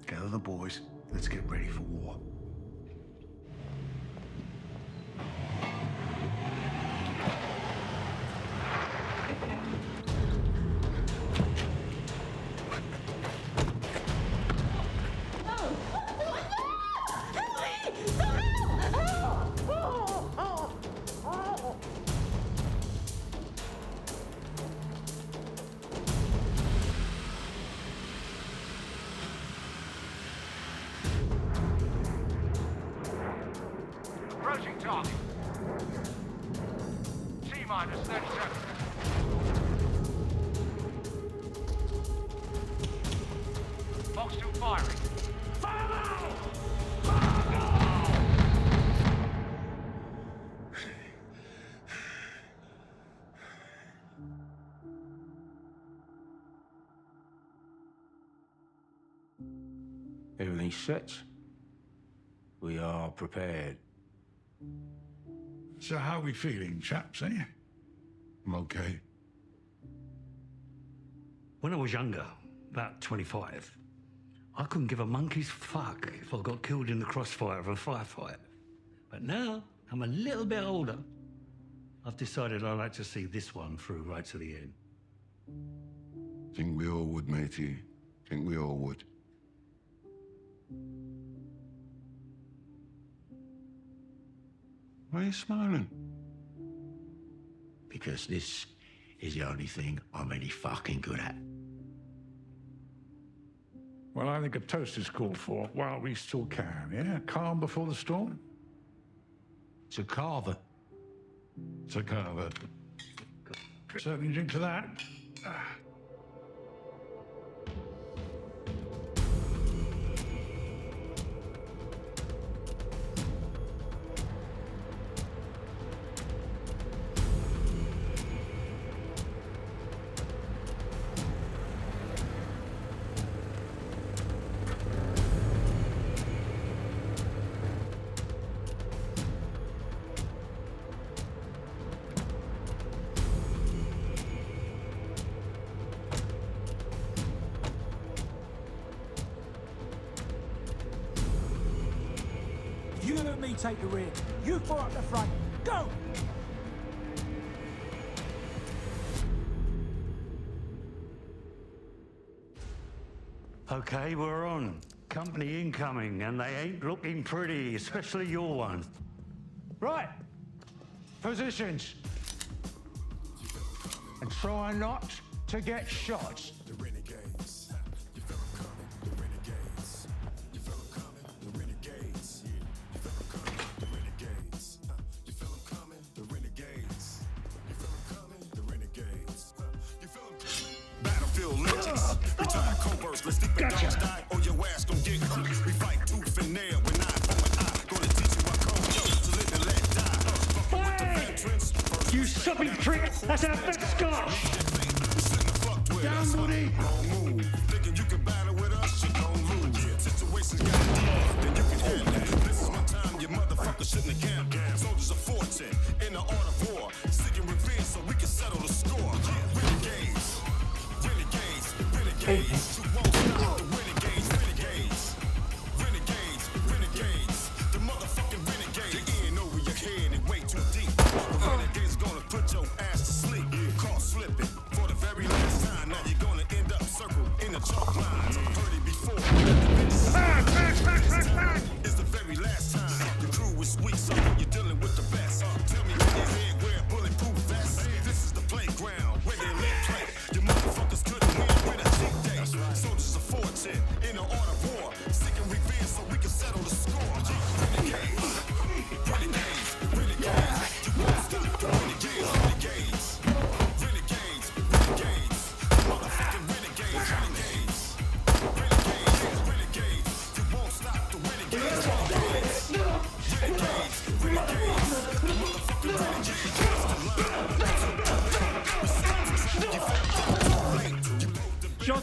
gather the boys. Let's get ready for war. Approaching target. T-minus 30 seconds. Fox 2 firing. Everything's set. We are prepared. So how are we feeling, chaps, eh? I'm okay. When I was younger, about 25, I couldn't give a monkey's fuck if I got killed in the crossfire of a firefight. But now I'm a little bit older. I've decided I'd like to see this one through right to the end. Think we all would, matey. Think we all would. Why are you smiling? Because this is the only thing I'm any fucking good at. Well, I think a toast is called for while we still can, yeah? Calm before the storm? To Carver. To Carver. Certainly drink to that. You and me take the rear. You four up the front. Go! Okay, we're on. Company incoming, and they ain't looking pretty, especially your one. Right. Positions. And try not to get shot. The renegades. You felt them coming, the renegades. You felt them coming, the renegades. You felt them coming, the renegades. You feel them coming, the renegades. You feel them coming, the renegades. You feel them coming. Battlefield legends. Retired Coburst, let's sleep and dogs die, or your ass gon' get hurt. We fight tooth and nail with eye for an eye. Gonna teach you how cold yo, to live and let die. Fucking with the veterans. You soppy prick! That's our best scotch! Down, Woody! Wrong move. Thinking you can battle with us, you gon' lose. Situations got deep, then you can handle it. This is my time, you motherfuckers shouldn't have gambled. Soldiers of fortune, in the art of war. Seeking revenge so we can settle the score. Renegades, renegades, renegades. You won't stop the renegades, renegades. Renegades, renegades. The motherfucking renegades. You're in over your head and way too deep. Renegades gonna put your ass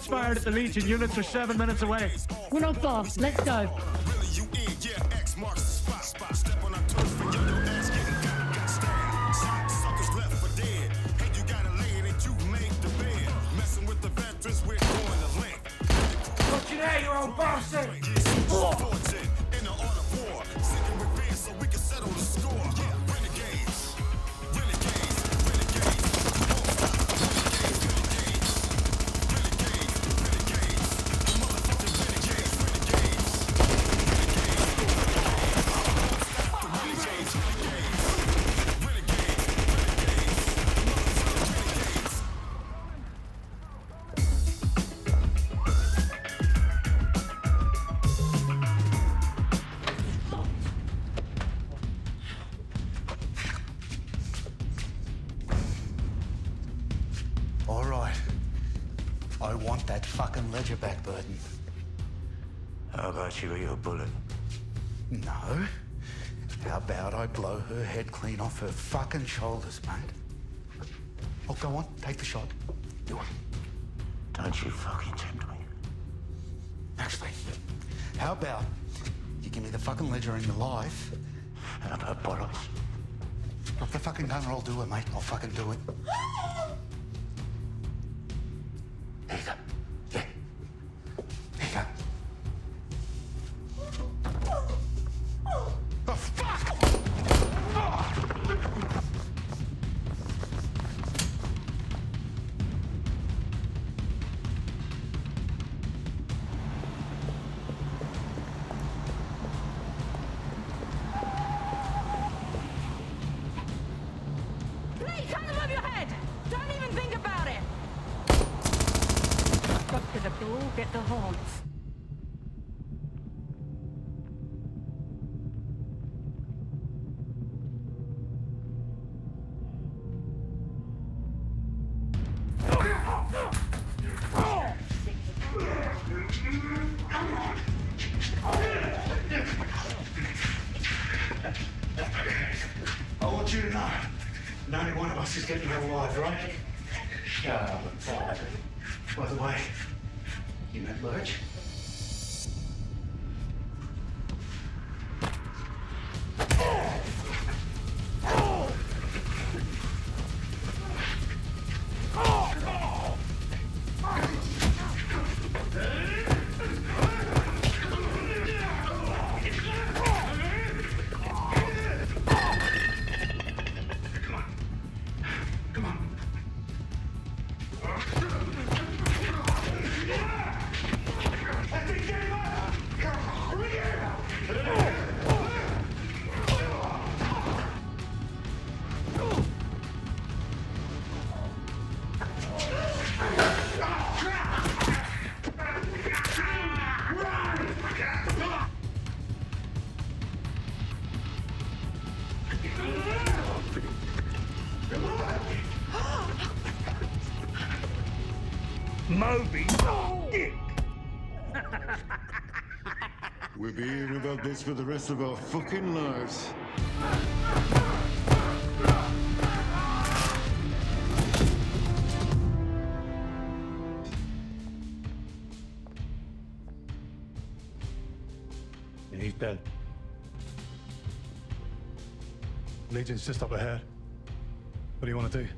fired at the Legion. Units are 7 minutes away. We're not far. Let's go. Really, you in? Yeah, X marks the spot. Step on our turf and your ass getting got stabbed. Shot suckers left for dead. And you gotta lay it and you made the bed. Messing with the veterans, we're going to link. Watch it out, you old bastard! Fortune in the art of war. Seeking revenge so we can settle the score. Yeah, renegades. Renegades. Renegades. Won't stop. Renegades. Renegades. Renegades. Renegades. Motherfucking renegades. Renegades. Renegades. Renegades. All right. I want that fucking ledger back, Burton. How about you eat a bullet? No. How about I blow her head clean off her fucking shoulders, mate? Oh, go on. Take the shot. Do it. Don't you fucking tempt me. Actually, how about you give me the fucking ledger and your life? How about bottles? Drop the fucking gun or I'll do it, mate. I'll fucking do it. There you go. Yeah. There you go. Oh, fuck! Please, hands above your head! Don't even think about it! Up to the door, get the horns. I want you to know, only one of us is getting out alive, right? Shut up and follow. By the way, you met Lurch? Moby Dick. We'll be hearing about this for the rest of our fucking lives. Yeah, he's dead. Legion's just up ahead. What do you want to do?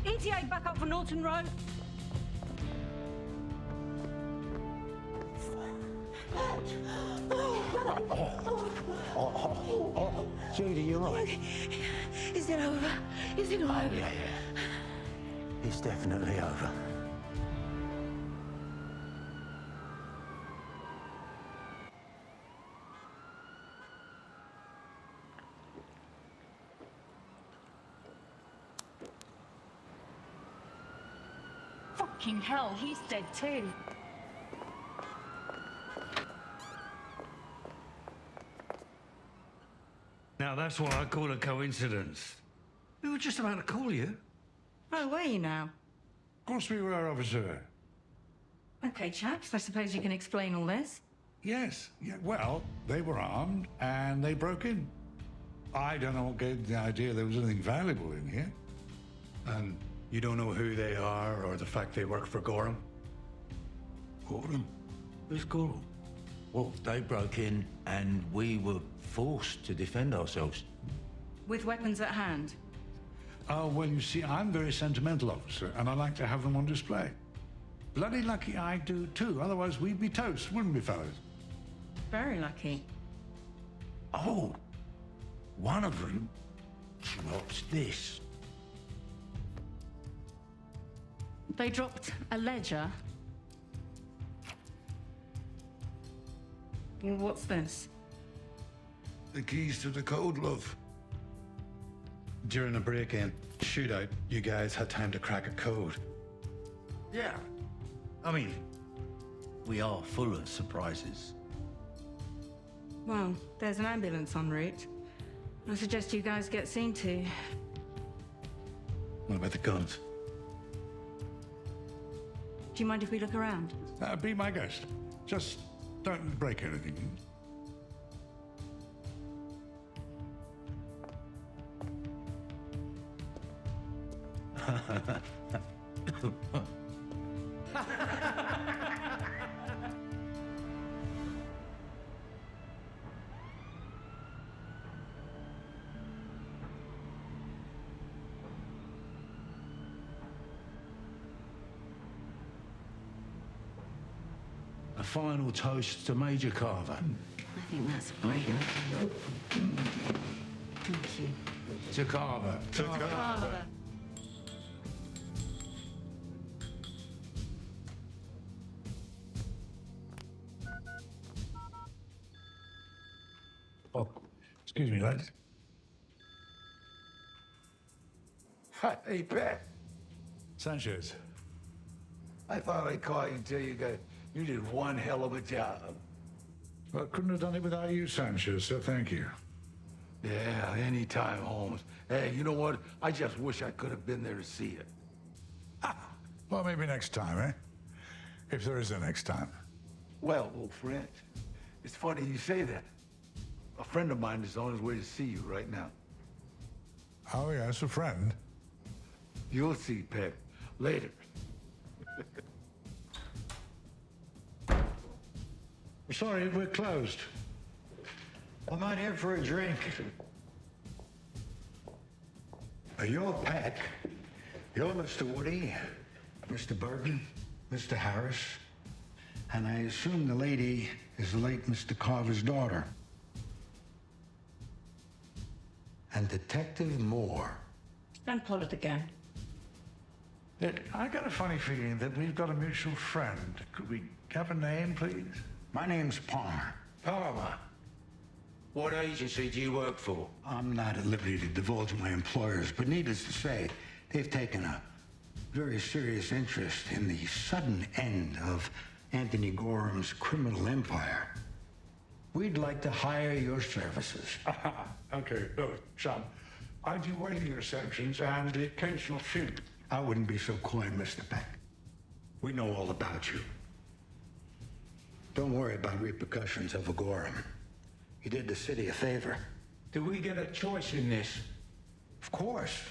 ETA back up for Norton Road. Judy, you're right. Is it over? Is it over? Yeah. It's definitely over. Fucking hell, he's dead too. Now that's what I call a coincidence. We were just about to call you. Oh, were you now? Of course we were, officer. Okay, chaps, I suppose you can explain all this. Yes. Yeah, well, they were armed and they broke in. I don't know what gave the idea there was anything valuable in here. And you don't know who they are or the fact they work for Gorham? Gorham? Who's Gorham? Well, they broke in and we were forced to defend ourselves. With weapons at hand. Oh, well, you see, I'm very sentimental, officer, and I like to have them on display. Bloody lucky I do, too. Otherwise, we'd be toast, wouldn't we, fellas? Very lucky. Oh, one of them drops this. They dropped a ledger. What's this? The keys to the code, love. During a break-in shootout, you guys had time to crack a code. Yeah. I mean, we are full of surprises. Well, there's an ambulance en route. I suggest you guys get seen to. What about the guns? Do you mind if we look around? Be my guest. Just don't break anything. A final toast to Major Carver. I think that's brilliant. Thank you. To Carver. To Carver. Oh, excuse me, lads. Hey, Pat. Sanchez. I thought I caught you until you got... You did one hell of a job. Well, couldn't have done it without you, Sanchez, so thank you. Yeah, anytime, Holmes. Hey, you know what? I just wish I could have been there to see it. Well, maybe next time, eh? If there is a next time. Well, old friend, it's funny you say that. A friend of mine is on his way to see you right now. Oh, yes, a friend. You'll see, Peck. Later. Sorry, we're closed. I'm not here for a drink. You're Peck. You're Mr. Woody, Mr. Burton, Mr. Harris, and I assume the lady is the late Mr. Carver's daughter. And Detective Moore. Don't pull it again. I got a funny feeling that we've got a mutual friend. Could we have a name, please? My name's Palmer. Palmer. What agency do you work for? I'm not at liberty to divulge my employers, but needless to say, they've taken a very serious interest in the sudden end of Anthony Gorham's criminal empire. We'd like to hire your services. Okay, look, son, I do waiting receptions and the occasional shoot. I wouldn't be so coy, Mr. Peck. We know all about you. Don't worry about repercussions over Gorham. You did the city a favor. Do we get a choice in this? Of course.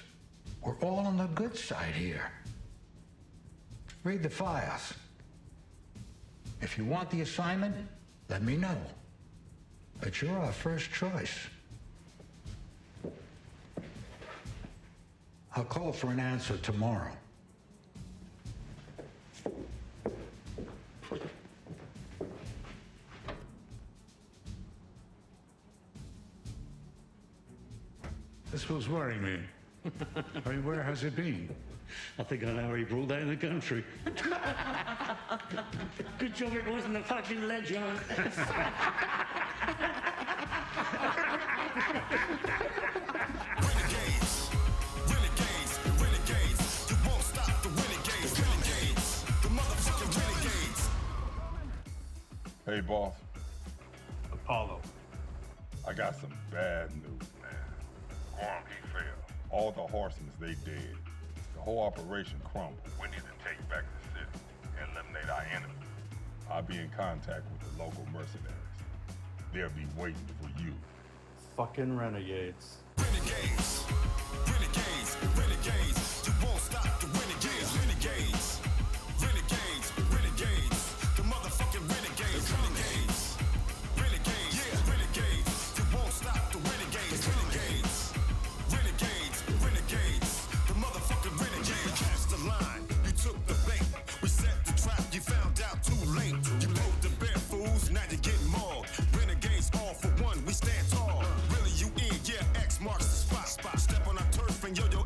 We're all on the good side here. Read the files. If you want the assignment, let me know. But you're our first choice. I'll call for an answer tomorrow. This was worrying me. I mean, where has it been? I think I know how he brought that in the country. Good job it wasn't a fucking ledger. Renegades, renegades, renegades. You won't stop the renegades, renegades. The motherfucking renegades. Hey, boss. Apollo. I got some bad news, man. Gorham, he failed. All the horsemen, they dead. The whole operation crumbled. We need to take back the city, eliminate our enemies. I'll be in contact with the local mercenaries. They'll be waiting for you. Fucking renegades. Renegades, renegades, renegades. You won't stop the renegades, renegades, renegades, renegades. The different, yo,